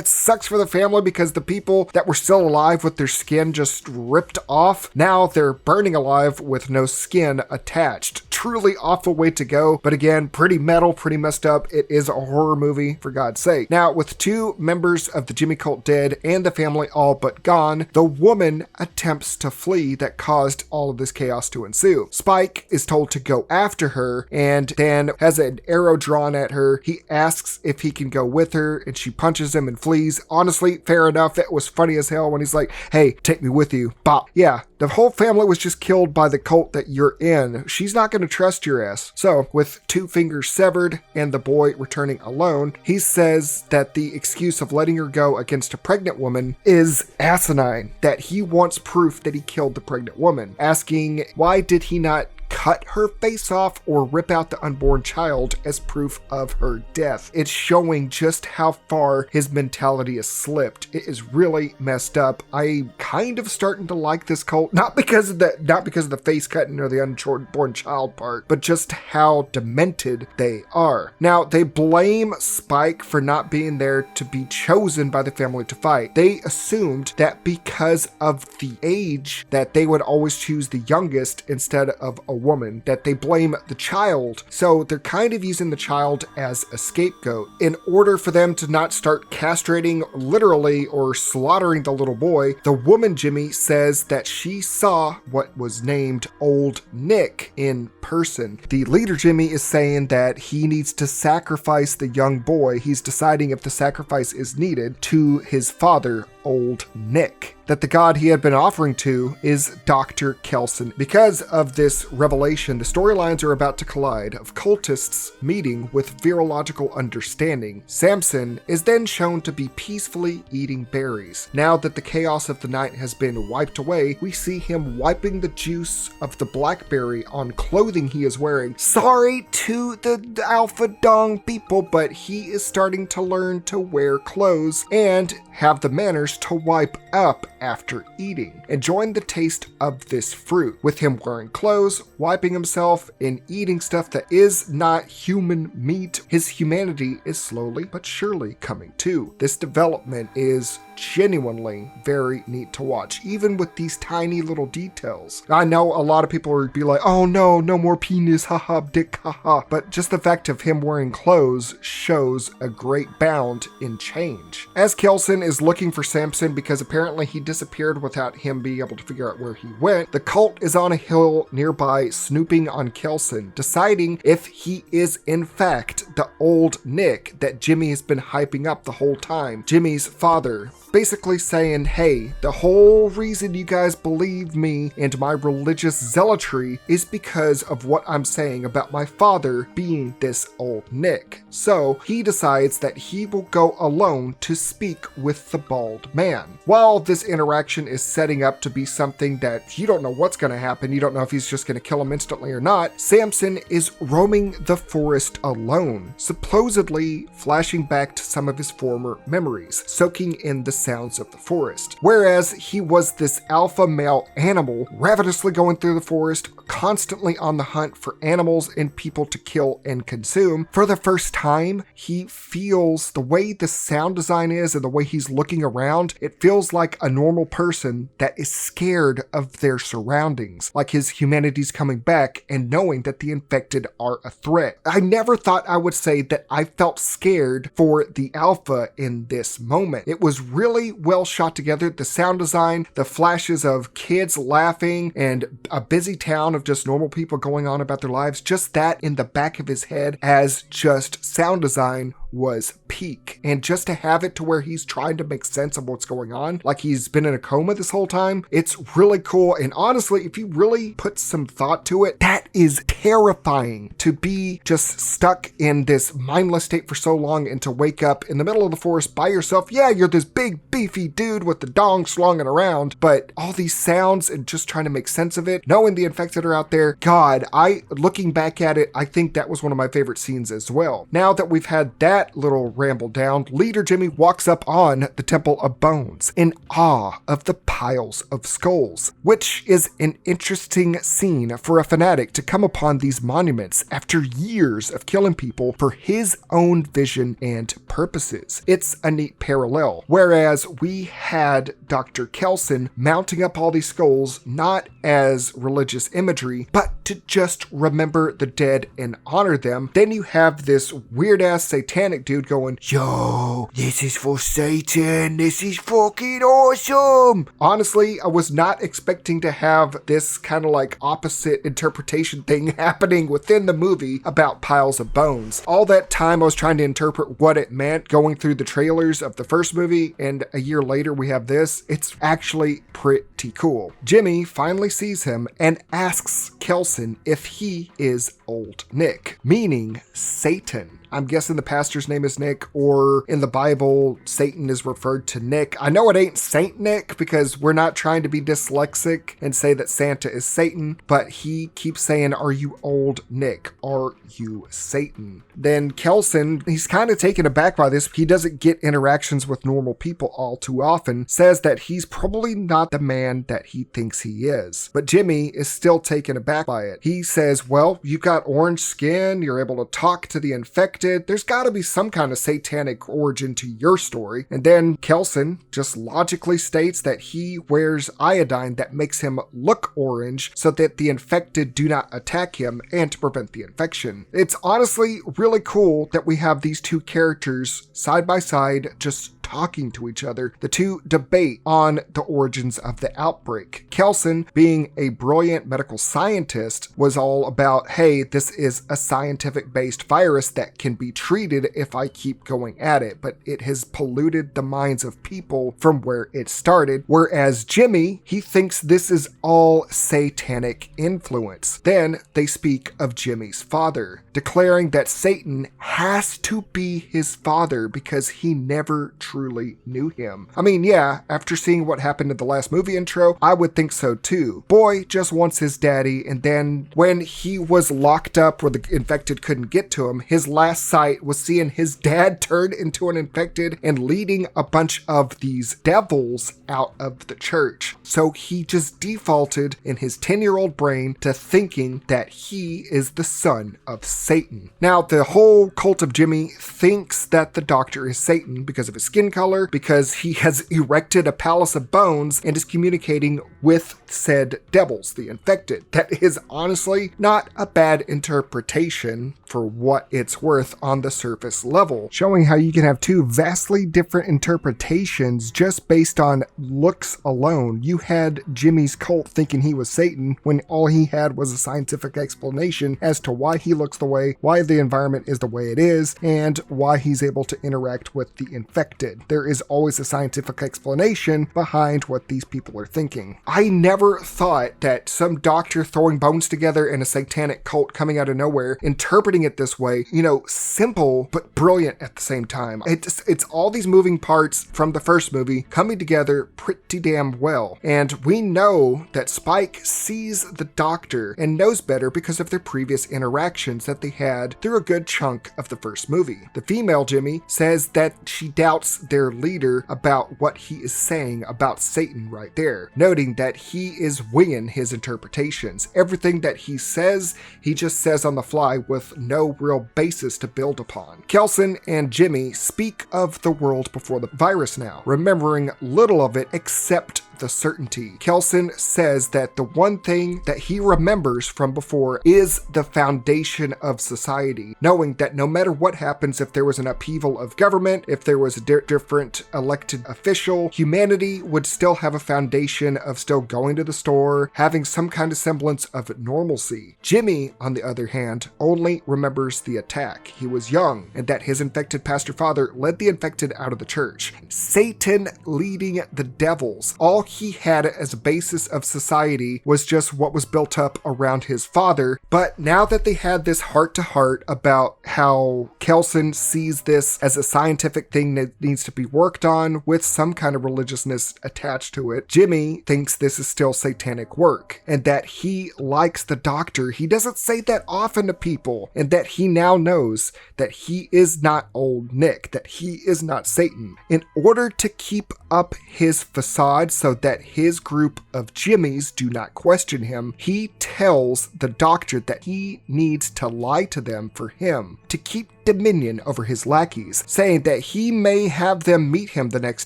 sucks for the family, because the people that were still alive with their skin just ripped off, now they're burning alive with no skin attached. Truly awful way to go, but again, pretty metal, pretty messed up. It is a horror movie, for God's sake. Now, with 2 members of the Jimmy cult dead and the family all but gone, the woman attempts to flee that caused all of this chaos to ensue. Spike is told to go after her and then has an arrow drawn at her. He asks if he can go with her and she punches him and flees. Honestly, fair enough. It was funny as hell when he's like, "Hey, take me with you." Bop. Yeah, the whole family was just killed by the cult that you're in. She's not going to trust your ass. So, with 2 fingers severed and the boy returning alone, he says that the excuse of letting her go against a pregnant woman is asinine, that he wants proof that he killed the pregnant woman, asking why did he not cut her face off or rip out the unborn child as proof of her death. It's showing just how far his mentality has slipped. It is really messed up. I'm kind of starting to like this cult, not because of the face cutting or the unborn child part, but just how demented they are. Now, they blame Spike for not being there to be chosen by the family to fight. They assumed that because of the age that they would always choose the youngest instead of a woman, that they blame the child. So they're kind of using the child as a scapegoat in order for them to not start castrating literally or slaughtering the little boy. The woman Jimmy says that she saw what was named Old Nick in person. The leader Jimmy is saying that he needs to sacrifice the young boy. He's deciding if the sacrifice is needed to his father, Old Nick, that the god he had been offering to is Dr. Kelson. Because of this revelation, the storylines are about to collide of cultists meeting with virological understanding. Samson is then shown to be peacefully eating berries. Now that the chaos of the night has been wiped away, we see him wiping the juice of the blackberry on clothing he is wearing. Sorry to the Alpha Dong people, but he is starting to learn to wear clothes and have the manners to wipe up after eating, enjoying the taste of this fruit, with him wearing clothes, wiping himself, and eating stuff that is not human meat. His humanity is slowly but surely coming to. This development is genuinely very neat to watch, even with these tiny little details. I know a lot of people would be like, oh no more penis, haha, dick, haha, but just the fact of him wearing clothes shows a great bound in change. As Kelson is looking for Samson because apparently he disappeared without him being able to figure out where he went, the cult is on a hill nearby snooping on Kelson, deciding if he is in fact the old Nick that Jimmy has been hyping up the whole time, Jimmy's father. Basically saying, hey, the whole reason you guys believe me and my religious zealotry is because of what I'm saying about my father being this old Nick. So he decides that he will go alone to speak with the bald man. While this interaction is setting up to be something that you don't know what's going to happen, you don't know if he's just going to kill him instantly or not, Samson is roaming the forest alone, supposedly flashing back to some of his former memories, soaking in the sounds of the forest. Whereas he was this alpha male animal ravenously going through the forest, constantly on the hunt for animals and people to kill and consume. For the first time, he feels the way the sound design is and the way he's looking around, it feels like a normal person that is scared of their surroundings, like his humanity's coming back and knowing that the infected are a threat. I never thought I would say that I felt scared for the alpha in this moment. It was really well shot together. The sound design, the flashes of kids laughing and a busy town of just normal people going on about their lives, just that in the back of his head as just sound design was peak. And just to have it to where he's trying to make sense of what's going on, like he's been in a coma this whole time, it's really cool. And honestly, if you really put some thought to it, that is terrifying to be just stuck in this mindless state for so long and to wake up in the middle of the forest by yourself. Yeah, you're this big beefy dude with the dong slunging around, but all these sounds and just trying to make sense of it, knowing the infected are out there. God, looking back at it, I think that was one of my favorite scenes as well. Now that we've had that little ramble down, Leader Jimmy walks up on the Temple of Bones in awe of the piles of skulls, which is an interesting scene for a fanatic to come upon these monuments after years of killing people for his own vision and purposes. It's a neat parallel. Whereas we had Dr. Kelson mounting up all these skulls not as religious imagery, but to just remember the dead and honor them, then you have this weird-ass satanic dude going, yo, this is for Satan, this is fucking awesome. Honestly, I was not expecting to have this kind of like opposite interpretation thing happening within the movie about piles of bones. All that time I was trying to interpret what it meant going through the trailers of the first movie, and a year later we have this. It's actually pretty cool. Jimmy finally sees him and asks Kelson if he is old Nick, meaning Satan. I'm guessing the pastor's name is Nick, or in the Bible, Satan is referred to Nick. I know it ain't Saint Nick because we're not trying to be dyslexic and say that Santa is Satan, but he keeps saying, are you old Nick? Are you Satan? Then Kelson, he's kind of taken aback by this. He doesn't get interactions with normal people all too often, says that he's probably not the man that he thinks he is. But Jimmy is still taken aback by it. He says, well, you've got orange skin, you're able to talk to the infected, there's got to be some kind of satanic origin to your story. And then Kelson just logically states that he wears iodine that makes him look orange so that the infected do not attack him and to prevent the infection. It's honestly really cool that we have these two characters side by side just talking to each other. The two debate on the origins of the outbreak. Kelson, being a brilliant medical scientist, was all about, hey, this is a scientific-based virus that can be treated if I keep going at it, but it has polluted the minds of people from where it started. Whereas Jimmy, he thinks this is all satanic influence. Then they speak of Jimmy's father, declaring that Satan has to be his father because he never truly knew him. I mean, yeah, after seeing what happened in the last movie intro, I would think so too. Boy just wants his daddy, and then when he was locked up where the infected couldn't get to him, his last sight was seeing his dad turn into an infected and leading a bunch of these devils out of the church. So he just defaulted in his 10-year-old brain to thinking that he is the son of Satan. Now, the whole cult of Jimmy thinks that the doctor is Satan because of his skin color, because he has erected a palace of bones and is communicating with said devils, the infected. That is honestly not a bad interpretation for what it's worth on the surface level, showing how you can have two vastly different interpretations just based on looks alone. You had Jimmy's cult thinking he was Satan when all he had was a scientific explanation as to why he looks the way, why the environment is the way it is, and why he's able to interact with the infected. There is always a scientific explanation behind what these people are thinking. I never thought that some doctor throwing bones together and a satanic cult coming out of nowhere, interpreting it this way, simple but brilliant at the same time. It's all these moving parts from the first movie coming together pretty damn well. And we know that Spike sees the doctor and knows better because of their previous interactions that they had through a good chunk of the first movie. The female Jimmy says that she doubts their leader about what he is saying about Satan right there, noting that he is winging his interpretations. Everything that he says, he just says on the fly with no real basis to build upon. Kelson and Jimmy speak of the world before the virus now, remembering little of it except the certainty. Kelson says that the one thing that he remembers from before is the foundation of society, knowing that no matter what happens, if there was an upheaval of government, if there was a different elected official, humanity would still have a foundation of still going to the store, having some kind of semblance of normalcy. Jimmy, on the other hand, only remembers the attack. He was young, and that his infected pastor father led the infected out of the church. Satan leading the devils. All he had as a basis of society was just what was built up around his father. But now that they had this heart-to-heart about how Kelson sees this as a scientific thing that needs to be worked on with some kind of religiousness attached to it, Jimmy thinks this is still satanic work and that he likes the doctor. He doesn't say that often to people, and that he now knows that he is not old Nick, that he is not Satan. In order to keep up his facade so that his group of Jimmys do not question him, he tells the doctor that he needs to lie to them for him to keep dominion over his lackeys, saying that he may have them meet him the next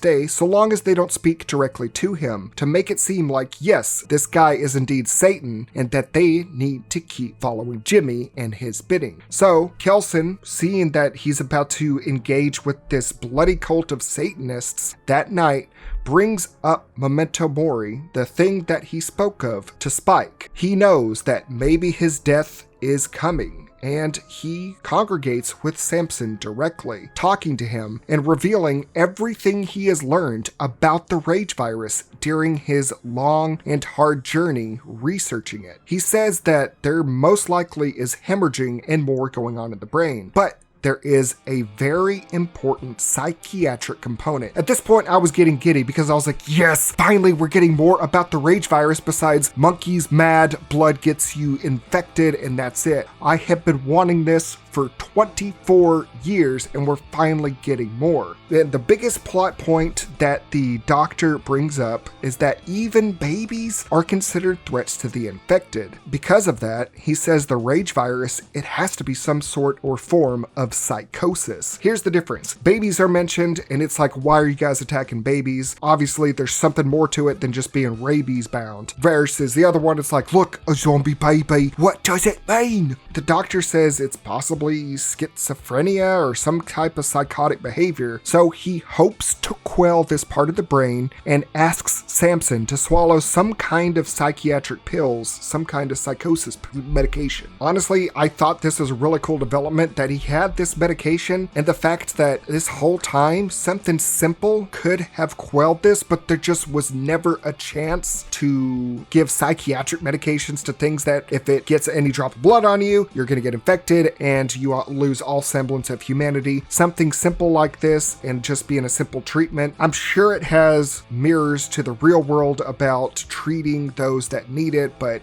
day so long as they don't speak directly to him, to make it seem like, yes, this guy is indeed Satan, and that they need to keep following Jimmy and his bidding. So Kelson, seeing that he's about to engage with this bloody cult of Satanists that night, brings up Memento Mori, the thing that he spoke of, to Spike. He knows that maybe his death is coming, and he congregates with Samson directly, talking to him and revealing everything he has learned about the rage virus during his long and hard journey researching it. He says that there most likely is hemorrhaging and more going on in the brain, but there is a very important psychiatric component. At this point, I was getting giddy because I was like, yes, finally we're getting more about the rage virus besides monkeys mad, blood gets you infected, and that's it. I have been wanting this for 24 years, and we're finally getting more. And the biggest plot point that the doctor brings up is that even babies are considered threats to the infected. Because of that, he says the rage virus, it has to be some sort or form of psychosis. Here's the difference. Babies are mentioned, and it's like, why are you guys attacking babies? Obviously, there's something more to it than just being rabies bound. Versus the other one, it's like, look, a zombie baby, what does it mean? The doctor says it's possible possibly schizophrenia or some type of psychotic behavior. So he hopes to quell this part of the brain and asks Samson to swallow some kind of psychiatric pills, some kind of psychosis medication. Honestly, I thought this was a really cool development that he had this medication, and the fact that this whole time something simple could have quelled this, but there just was never a chance to give psychiatric medications to things that if it gets any drop of blood on you, you're going to get infected and you lose all semblance of humanity. Something simple like this and just being a simple treatment, I'm sure it has mirrors to the real world about treating those that need it, but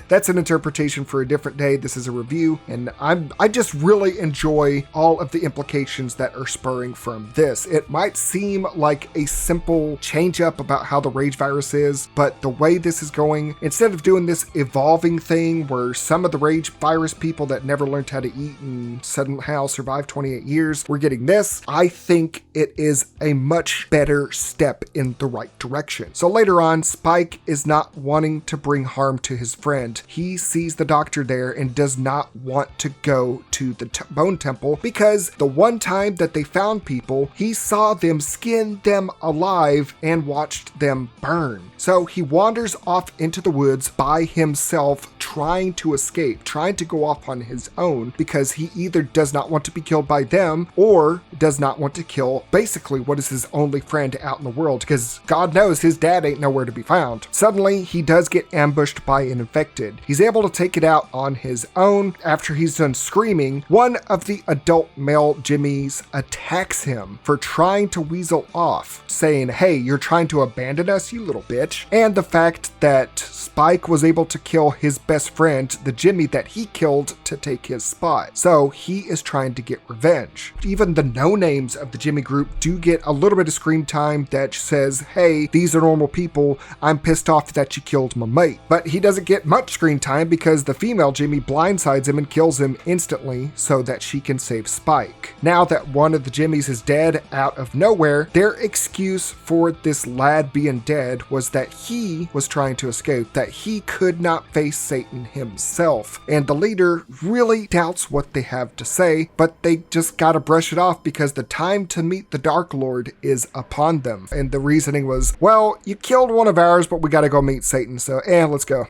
that's an interpretation for a different day. This is a review, and I just really enjoy all of the implications that are spurring from this. It might seem like a simple change up about how the rage virus is, but the way this is going, instead of doing this evolving thing where some of the rage virus people that never learned how to eat and somehow survived 28 years, we're getting this. I think it is a much better step in the right direction. So later on, Spike is not wanting to bring harm to his friend. He sees the doctor there and does not want to go to the Bone Temple because the one time that they found people, he saw them skin them alive and watched them burn. So he wanders off into the woods by himself, trying to escape, trying to go off on his own because he either does not want to be killed by them or does not want to kill basically what is his only friend out in the world, because God knows his dad ain't nowhere to be found. Suddenly, he does get ambushed by an infected. He's able to take it out on his own. After he's done screaming, one of the adult male Jimmies attacks him for trying to weasel off, saying, "Hey, you're trying to abandon us, you little bitch." And the fact that Spike was able to kill his best friend, the Jimmy that he killed, to take his spot. So he is trying to get revenge. Even the no-names of the Jimmy group do get a little bit of screen time that says, "Hey, these are normal people. I'm pissed off that you killed my mate." But he doesn't get much screen time because the female Jimmy blindsides him and kills him instantly so that she can save Spike. Now that one of the Jimmys is dead out of nowhere, their excuse for this lad being dead was that he was trying to escape, that he could not face Satan himself. And the leader really doubts what they have to say, but they just gotta brush it off because the time to meet the Dark Lord is upon them. And the reasoning was, well, you killed one of ours, but we gotta go meet Satan, so let's go.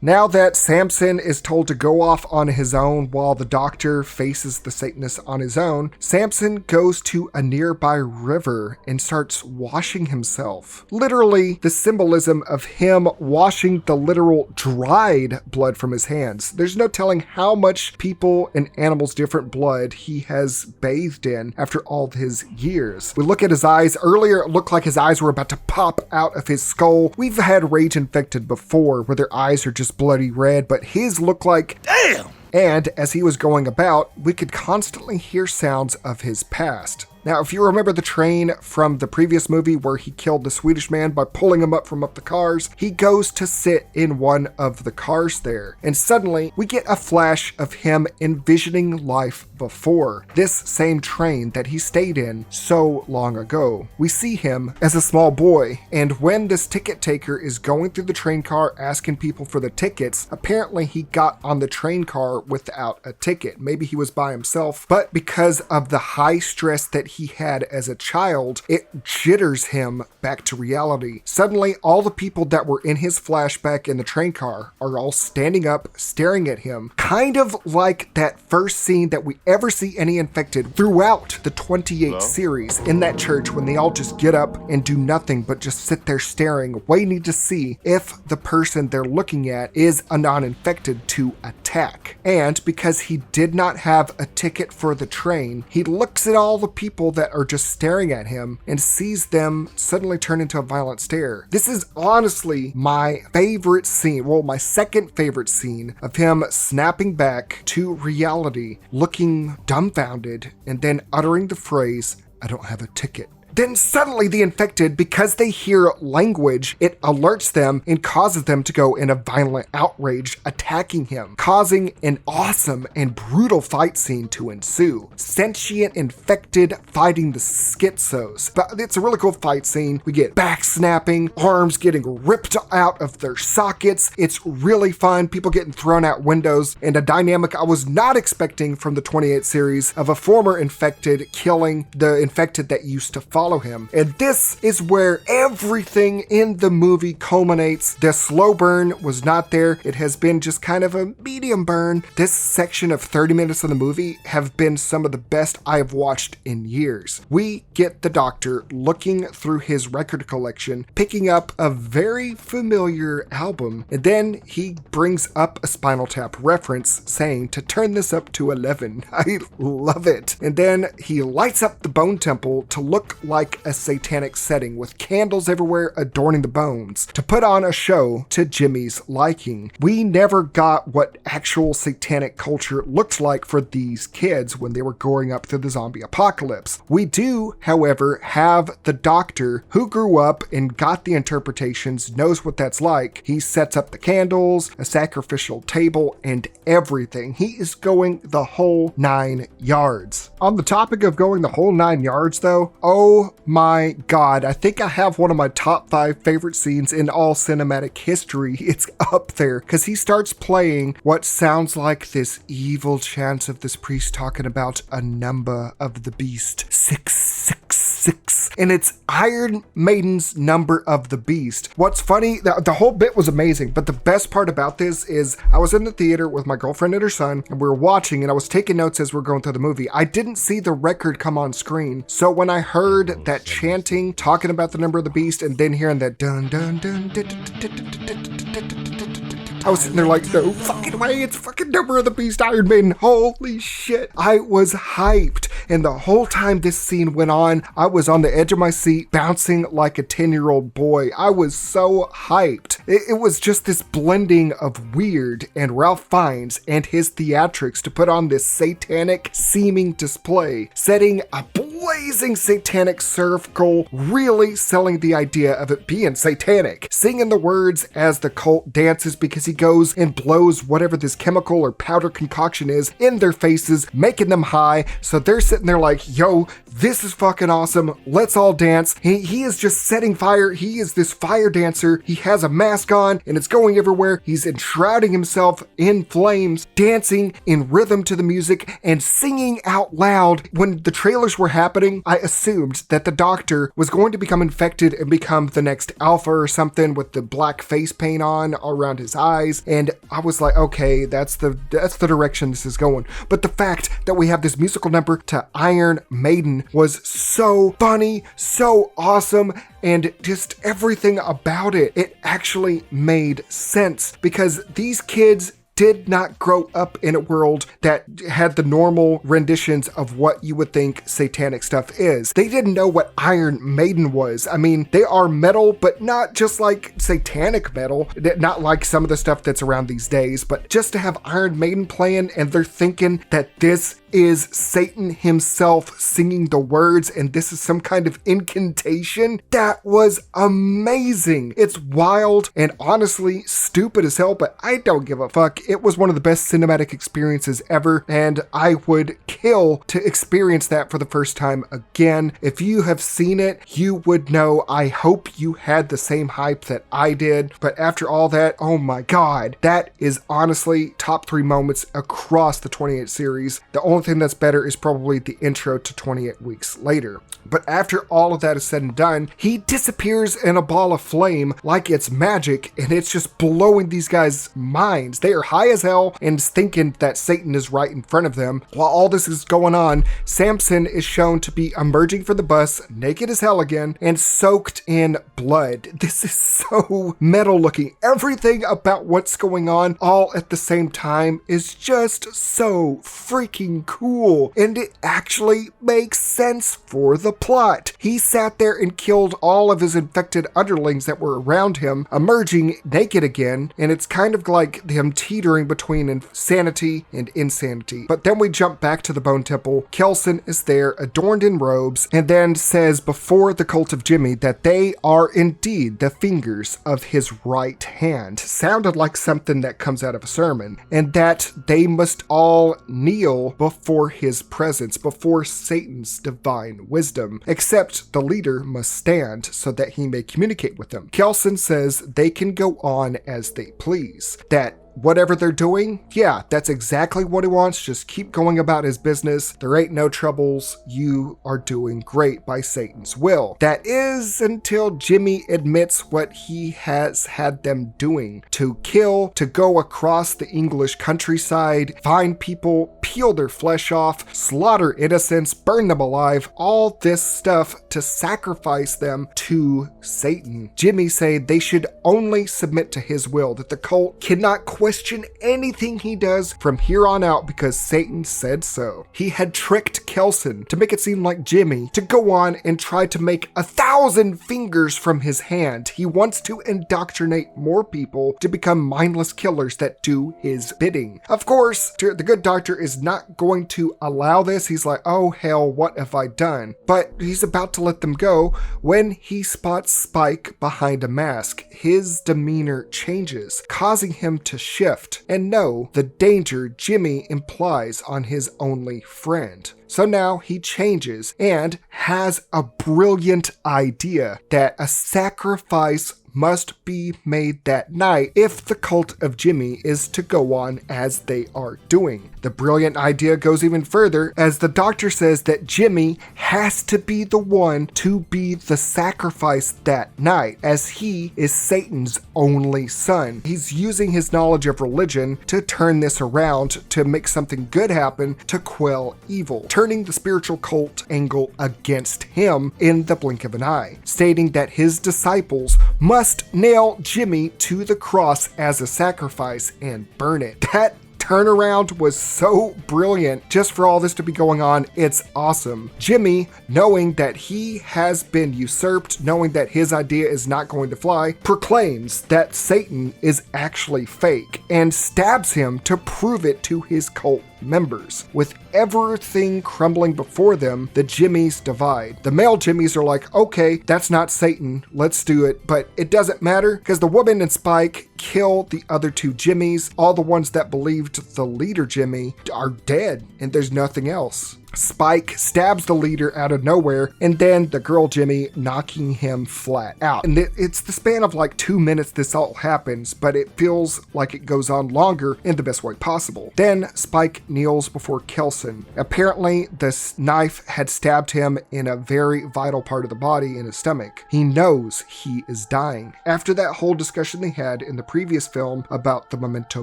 Now that Samson is told to go off on his own while the doctor faces the Satanist on his own, Samson goes to a nearby river and starts washing himself. Literally, the symbolism of him washing the literal dried blood from his hands. There's no telling how much people and animals' different blood he has bathed in after all his years. We look at his eyes. Earlier, it looked like his eyes were about to pop out of his skull. We've had rage infected before where their eyes are just bloody red, but his look like, damn! And as he was going about, we could constantly hear sounds of his past. Now, if you remember the train from the previous movie where he killed the Swedish man by pulling him up from up the cars, he goes to sit in one of the cars there. And suddenly, we get a flash of him envisioning life before. This same train that he stayed in so long ago. We see him as a small boy, and when this ticket taker is going through the train car asking people for the tickets, apparently he got on the train car without a ticket. Maybe he was by himself, but because of the high stress that he had as a child, it jitters him back to reality. Suddenly, all the people that were in his flashback in the train car are all standing up, staring at him, kind of like that first scene that we ever see any infected throughout the 28 series in that church when they all just get up and do nothing but just sit there staring, waiting to see if the person they're looking at is a non-infected to attack. And because he did not have a ticket for the train, he looks at all the people that are just staring at him and sees them suddenly turn into a violent stare. This is honestly my favorite scene, well, my second favorite scene of him snapping back to reality, looking dumbfounded, and then uttering the phrase, "I don't have a ticket." Then suddenly the infected, because they hear language, it alerts them and causes them to go in a violent outrage, attacking him, causing an awesome and brutal fight scene to ensue. Sentient infected fighting the schizos. But it's a really cool fight scene. We get back snapping, arms getting ripped out of their sockets. It's really fun. People getting thrown out windows, and a dynamic I was not expecting from the 28 series of a former infected killing the infected that used to follow him. And this is where everything in the movie culminates. The slow burn was not there. It has been just kind of a medium burn. This section of 30 minutes of the movie have been some of the best I have watched in years. We get the Doctor looking through his record collection, picking up a very familiar album, and then he brings up a Spinal Tap reference saying to turn this up to 11. I love it. And then he lights up the bone temple to look like a satanic setting with candles everywhere adorning the bones to put on a show to Jimmy's liking. We never got what actual satanic culture looked like for these kids when they were growing up through the zombie apocalypse. We do, however, have the Doctor who grew up and got the interpretations, knows what that's like. He sets up the candles, a sacrificial table, and everything. He is going the whole 9 yards. On the topic of going the whole 9 yards though, oh my god, I think I have one of my top 5 favorite scenes in all cinematic history. It's up there because he starts playing what sounds like this evil chant of this priest talking about a number of the beast, 666, and it's Iron Maiden's Number of the Beast. What's funny, the whole bit was amazing, but the best part about this is I was in the theater with my girlfriend and her son, and we were watching, and I was taking notes as we were going through the movie. I didn't see the record come on screen, so when I heard that chanting, talking about the number of the beast, and then hearing that dun dun dun dun dun dun dun dun dun dun, I was sitting there like, no fucking way, it's fucking Number of the Beast, Iron Maiden. Holy shit. I was hyped. And the whole time this scene went on, I was on the edge of my seat, bouncing like a 10-year-old boy. I was so hyped. It was just this blending of weird and Ralph Fiennes and his theatrics to put on this satanic seeming display, setting a blazing satanic circle, really selling the idea of it being satanic, singing the words as the cult dances because he goes and blows whatever this chemical or powder concoction is in their faces, making them high. So they're sitting there like, yo, this is fucking awesome. Let's all dance. He is just setting fire. He is this fire dancer. He has a mask on and it's going everywhere. He's enshrouding himself in flames, dancing in rhythm to the music and singing out loud. When the trailers were happening, I assumed that the Doctor was going to become infected and become the next Alpha or something with the black face paint on around his eyes. And I was like, okay, that's the direction this is going. But the fact that we have this musical number to Iron Maiden was so funny, so awesome, and just everything about it, it actually made sense because these kids did not grow up in a world that had the normal renditions of what you would think satanic stuff is. They didn't know what Iron Maiden was. I mean, they are metal, but not just like satanic metal, not like some of the stuff that's around these days, but just to have Iron Maiden playing and they're thinking that this is Satan himself singing the words and this is some kind of incantation. That was amazing. It's wild and honestly stupid as hell, but I don't give a fuck. It was one of the best cinematic experiences ever, and I would kill to experience that for the first time again. If you have seen it, you would know. I hope you had the same hype that I did, but after all that, oh my god, that is honestly top 3 moments across the 28 series. The only thing that's better is probably the intro to 28 Weeks Later. But after all of that is said and done, he disappears in a ball of flame like it's magic, and it's just blowing these guys' minds. They are high as hell and thinking that Satan is right in front of them. While all this is going on, Samson is shown to be emerging from the bus, naked as hell again, and soaked in blood. This is so metal looking. Everything about what's going on all at the same time is just so freaking cool, and it actually makes sense for the plot. He sat there and killed all of his infected underlings that were around him, emerging naked again, and it's kind of like him teetering between insanity and insanity. But then we jump back to the Bone Temple. Kelson is there, adorned in robes, and then says before the cult of Jimmy that they are indeed the fingers of his right hand. Sounded like something that comes out of a sermon. And that they must all kneel before his presence, before Satan's divine wisdom, except the leader must stand so that he may communicate with them. Kelson says they can go on as they please, that whatever they're doing, yeah, that's exactly what he wants. Just keep going about his business. There ain't no troubles. You are doing great by Satan's will. That is until Jimmy admits what he has had them doing. To kill, to go across the English countryside, find people, peel their flesh off, slaughter innocents, burn them alive, all this stuff to sacrifice them to Satan. Jimmy said they should only submit to his will, that the cult cannot question anything he does from here on out because Satan said so. He had tricked Kelson to make it seem like Jimmy to go on and try to make 1,000 fingers from his hand. He wants to indoctrinate more people to become mindless killers that do his bidding. Of course, the good doctor is not going to allow this. He's like, oh hell, what have I done? But he's about to let them go when he spots Spike behind a mask. His demeanor changes, causing him to shift and know the danger Jimmy implies on his only friend. So now he changes and has a brilliant idea that a sacrifice must be made that night if the cult of Jimmy is to go on as they are doing. The brilliant idea goes even further as the doctor says that Jimmy has to be the one to be the sacrifice that night, as he is Satan's only son. He's using his knowledge of religion to turn this around, to make something good happen, to quell evil, turning the spiritual cult angle against him in the blink of an eye, stating that his disciples must nail Jimmy to the cross as a sacrifice and burn it. That turnaround was so brilliant just for all this to be going on. It's awesome. Jimmy, knowing that he has been usurped, knowing that his idea is not going to fly, proclaims that Satan is actually fake and stabs him to prove it to his cult members. With everything crumbling before them, the Jimmys divide. The male Jimmys are like, okay, that's not Satan, let's do it. But it doesn't matter because the woman and Spike kill the other two Jimmys. All the ones that believed the leader Jimmy are dead and there's nothing else. Spike stabs the leader out of nowhere, and then the girl Jimmy knocking him flat out. And it's the span of like 2 minutes this all happens, but it feels like it goes on longer in the best way possible. Then Spike kneels before Kelson. Apparently, this knife had stabbed him in a very vital part of the body, in his stomach. He knows he is dying. After that whole discussion they had in the previous film about the Memento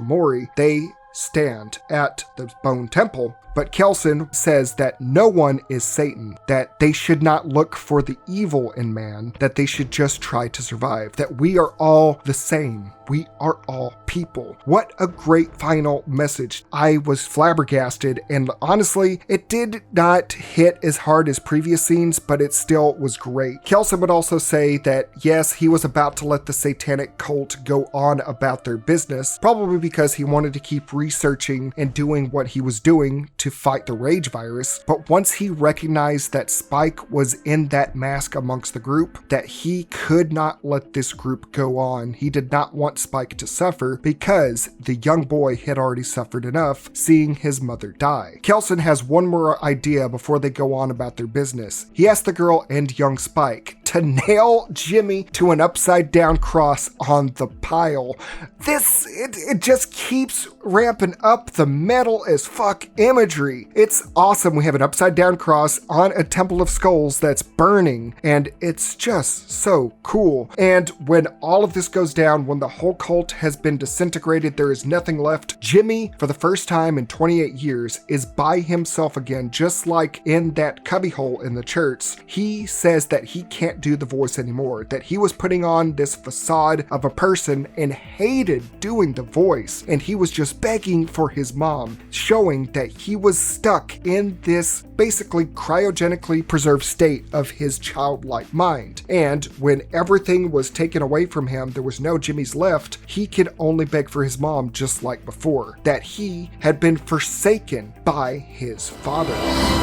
Mori, they stand at the Bone Temple. But Kelson says that no one is Satan, that they should not look for the evil in man, that they should just try to survive, that we are all the same. We are all people. What a great final message. I was flabbergasted, and honestly, it did not hit as hard as previous scenes, but it still was great. Kelson would also say that yes, he was about to let the satanic cult go on about their business, probably because he wanted to keep researching and doing what he was doing to fight the rage virus. But once he recognized that Spike was in that mask amongst the group, that he could not let this group go on. He did not want Spike to suffer because the young boy had already suffered enough seeing his mother die. Kelson has one more idea before they go on about their business. He asks the girl and young Spike to nail Jimmy to an upside down cross on the pile. It just keeps ramping up the metal as fuck imagery. It's awesome. We have an upside down cross on a temple of skulls that's burning, and it's just so cool. And when all of this goes down, when the whole cult has been disintegrated, there is nothing left, Jimmy, for the first time in 28 years, is by himself again, just like in that cubbyhole in the church. He says that he can't can't do the voice anymore, that he was putting on this facade of a person and hated doing the voice, and he was just begging for his mom, showing that he was stuck in this basically cryogenically preserved state of his childlike mind. And when everything was taken away from him, there was no Jimmy's left, he could only beg for his mom just like before, that he had been forsaken by his father.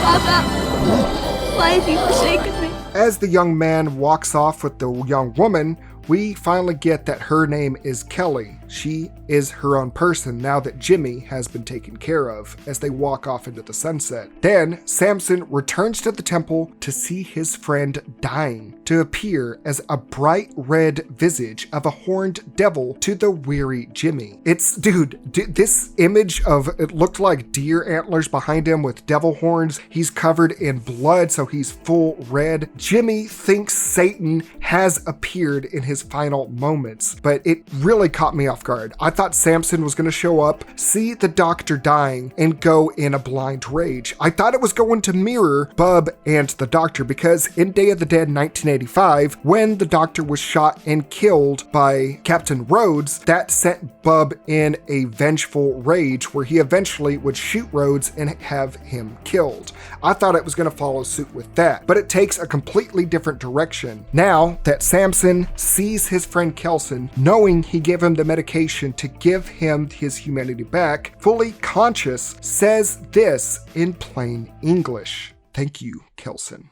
Papa, why have you forsaken me? As the young man walks off with the young woman, we finally get that her name is Kelly. She is her own person now that Jimmy has been taken care of, as they walk off into the sunset. Then, Samson returns to the temple to see his friend dying, to appear as a bright red visage of a horned devil to the weary Jimmy. This image of, it looked like deer antlers behind him with devil horns. He's covered in blood, so he's full red. Jimmy thinks Satan has appeared in his final moments, but it really caught me off guard. I thought Samson was going to show up, see the doctor dying, and go in a blind rage. I thought it was going to mirror Bub and the doctor, because in Day of the Dead 1985, when the doctor was shot and killed by Captain Rhodes, that sent Bub in a vengeful rage where he eventually would shoot Rhodes and have him killed. I thought it was going to follow suit with that, but it takes a completely different direction. Now that Samson sees his friend Kelson, knowing he gave him the medication to give him his humanity back, fully conscious, says this in plain English. Thank you, Kelson.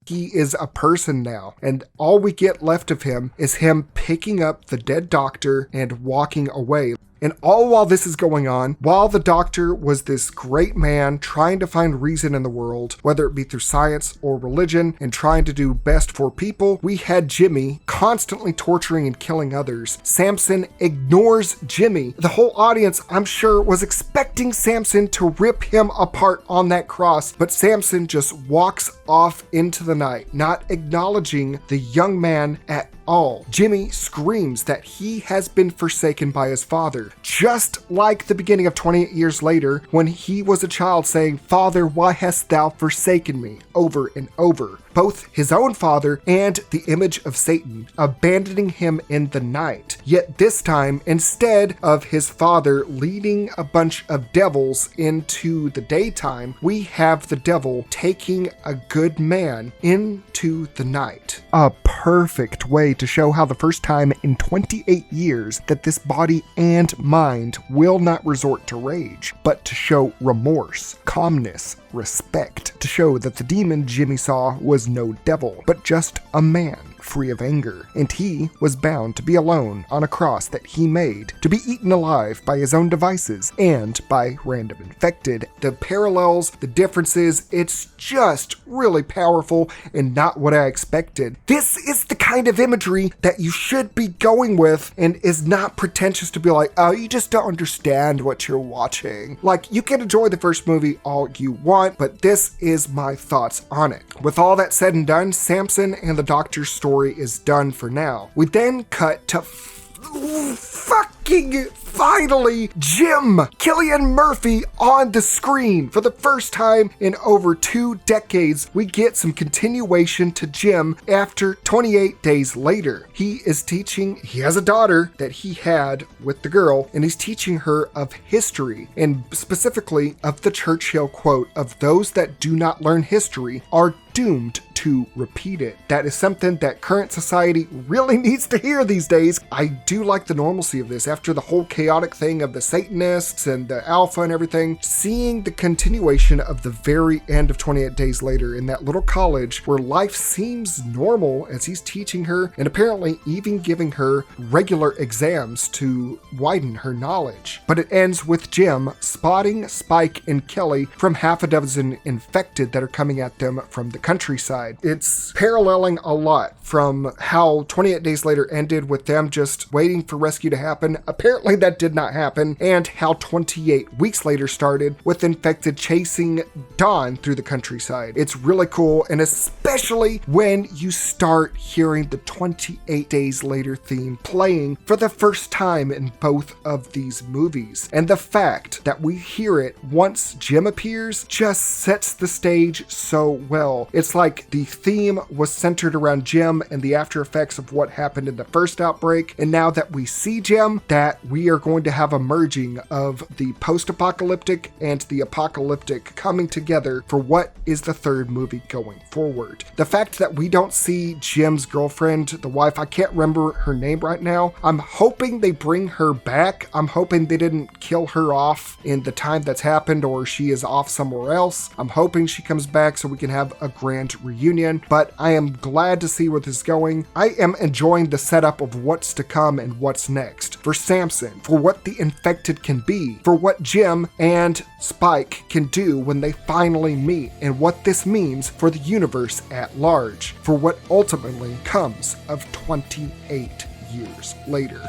He is a person now, and all we get left of him is him picking up the dead doctor and walking away. And all while this is going on, while the doctor was this great man trying to find reason in the world, whether it be through science or religion, and trying to do best for people, we had Jimmy constantly torturing and killing others. Samson ignores Jimmy. The whole audience, I'm sure, was expecting Samson to rip him apart on that cross, but Samson just walks off into the night, not acknowledging the young man at all. Jimmy screams that he has been forsaken by his father, just like the beginning of 28 years later when he was a child saying, "Father, why hast thou forsaken me?" over and over. Both his own father and the image of Satan abandoning him in the night. Yet this time, instead of his father leading a bunch of devils into the daytime, we have the devil taking a good man into the night. A perfect way to show how the first time in 28 years that this body and mind will not resort to rage, but to show remorse, calmness, respect, to show that the demon Jimmy saw was no devil, but just a man free of anger, and he was bound to be alone on a cross that he made, to be eaten alive by his own devices and by random infected. The parallels, the differences, it's just really powerful and not what I expected. This is the kind of imagery that you should be going with and is not pretentious to be like, oh, you just don't understand what you're watching. Like, you can enjoy the first movie all you want, but this is my thoughts on it. With all that said and done, Samson and the doctor's story is done for now. We then cut to fucking finally Jim Cillian Murphy on the screen. For the first time in over 2 decades, we get some continuation to Jim after 28 days later. He has a daughter that he had with the girl, and he's teaching her of history, and specifically of the Churchill quote of those that do not learn history are doomed to repeat it. That is something that current society really needs to hear these days. I do like the normalcy of this. After the whole chaotic thing of the Satanists and the Alpha and everything, seeing the continuation of the very end of 28 Days Later in that little college where life seems normal as he's teaching her and apparently even giving her regular exams to widen her knowledge. But it ends with Jim spotting Spike and Kelly from half a dozen infected that are coming at them from the countryside. It's paralleling a lot from how 28 Days Later ended with them just waiting for rescue to happen. Apparently that that did not happen, and how 28 weeks later started with infected chasing Dawn through the countryside. It's really cool, and especially when you start hearing the 28 Days Later theme playing for the first time in both of these movies. And the fact that we hear it once Jim appears just sets the stage so well. It's like the theme was centered around Jim and the after effects of what happened in the first outbreak, and now that we see Jim, that we are going to have a merging of the post-apocalyptic and the apocalyptic coming together for what is the third movie going forward. The fact that we don't see Jim's girlfriend, the wife, I can't remember her name right now. I'm hoping they bring her back. I'm hoping they didn't kill her off in the time that's happened, or she is off somewhere else. I'm hoping she comes back so we can have a grand reunion, but I am glad to see where this is going. I am enjoying the setup of what's to come and what's next for Samson, for what the infected can be, for what Jim and Spike can do when they finally meet, and what this means for the universe at large, for what ultimately comes of 28 years later.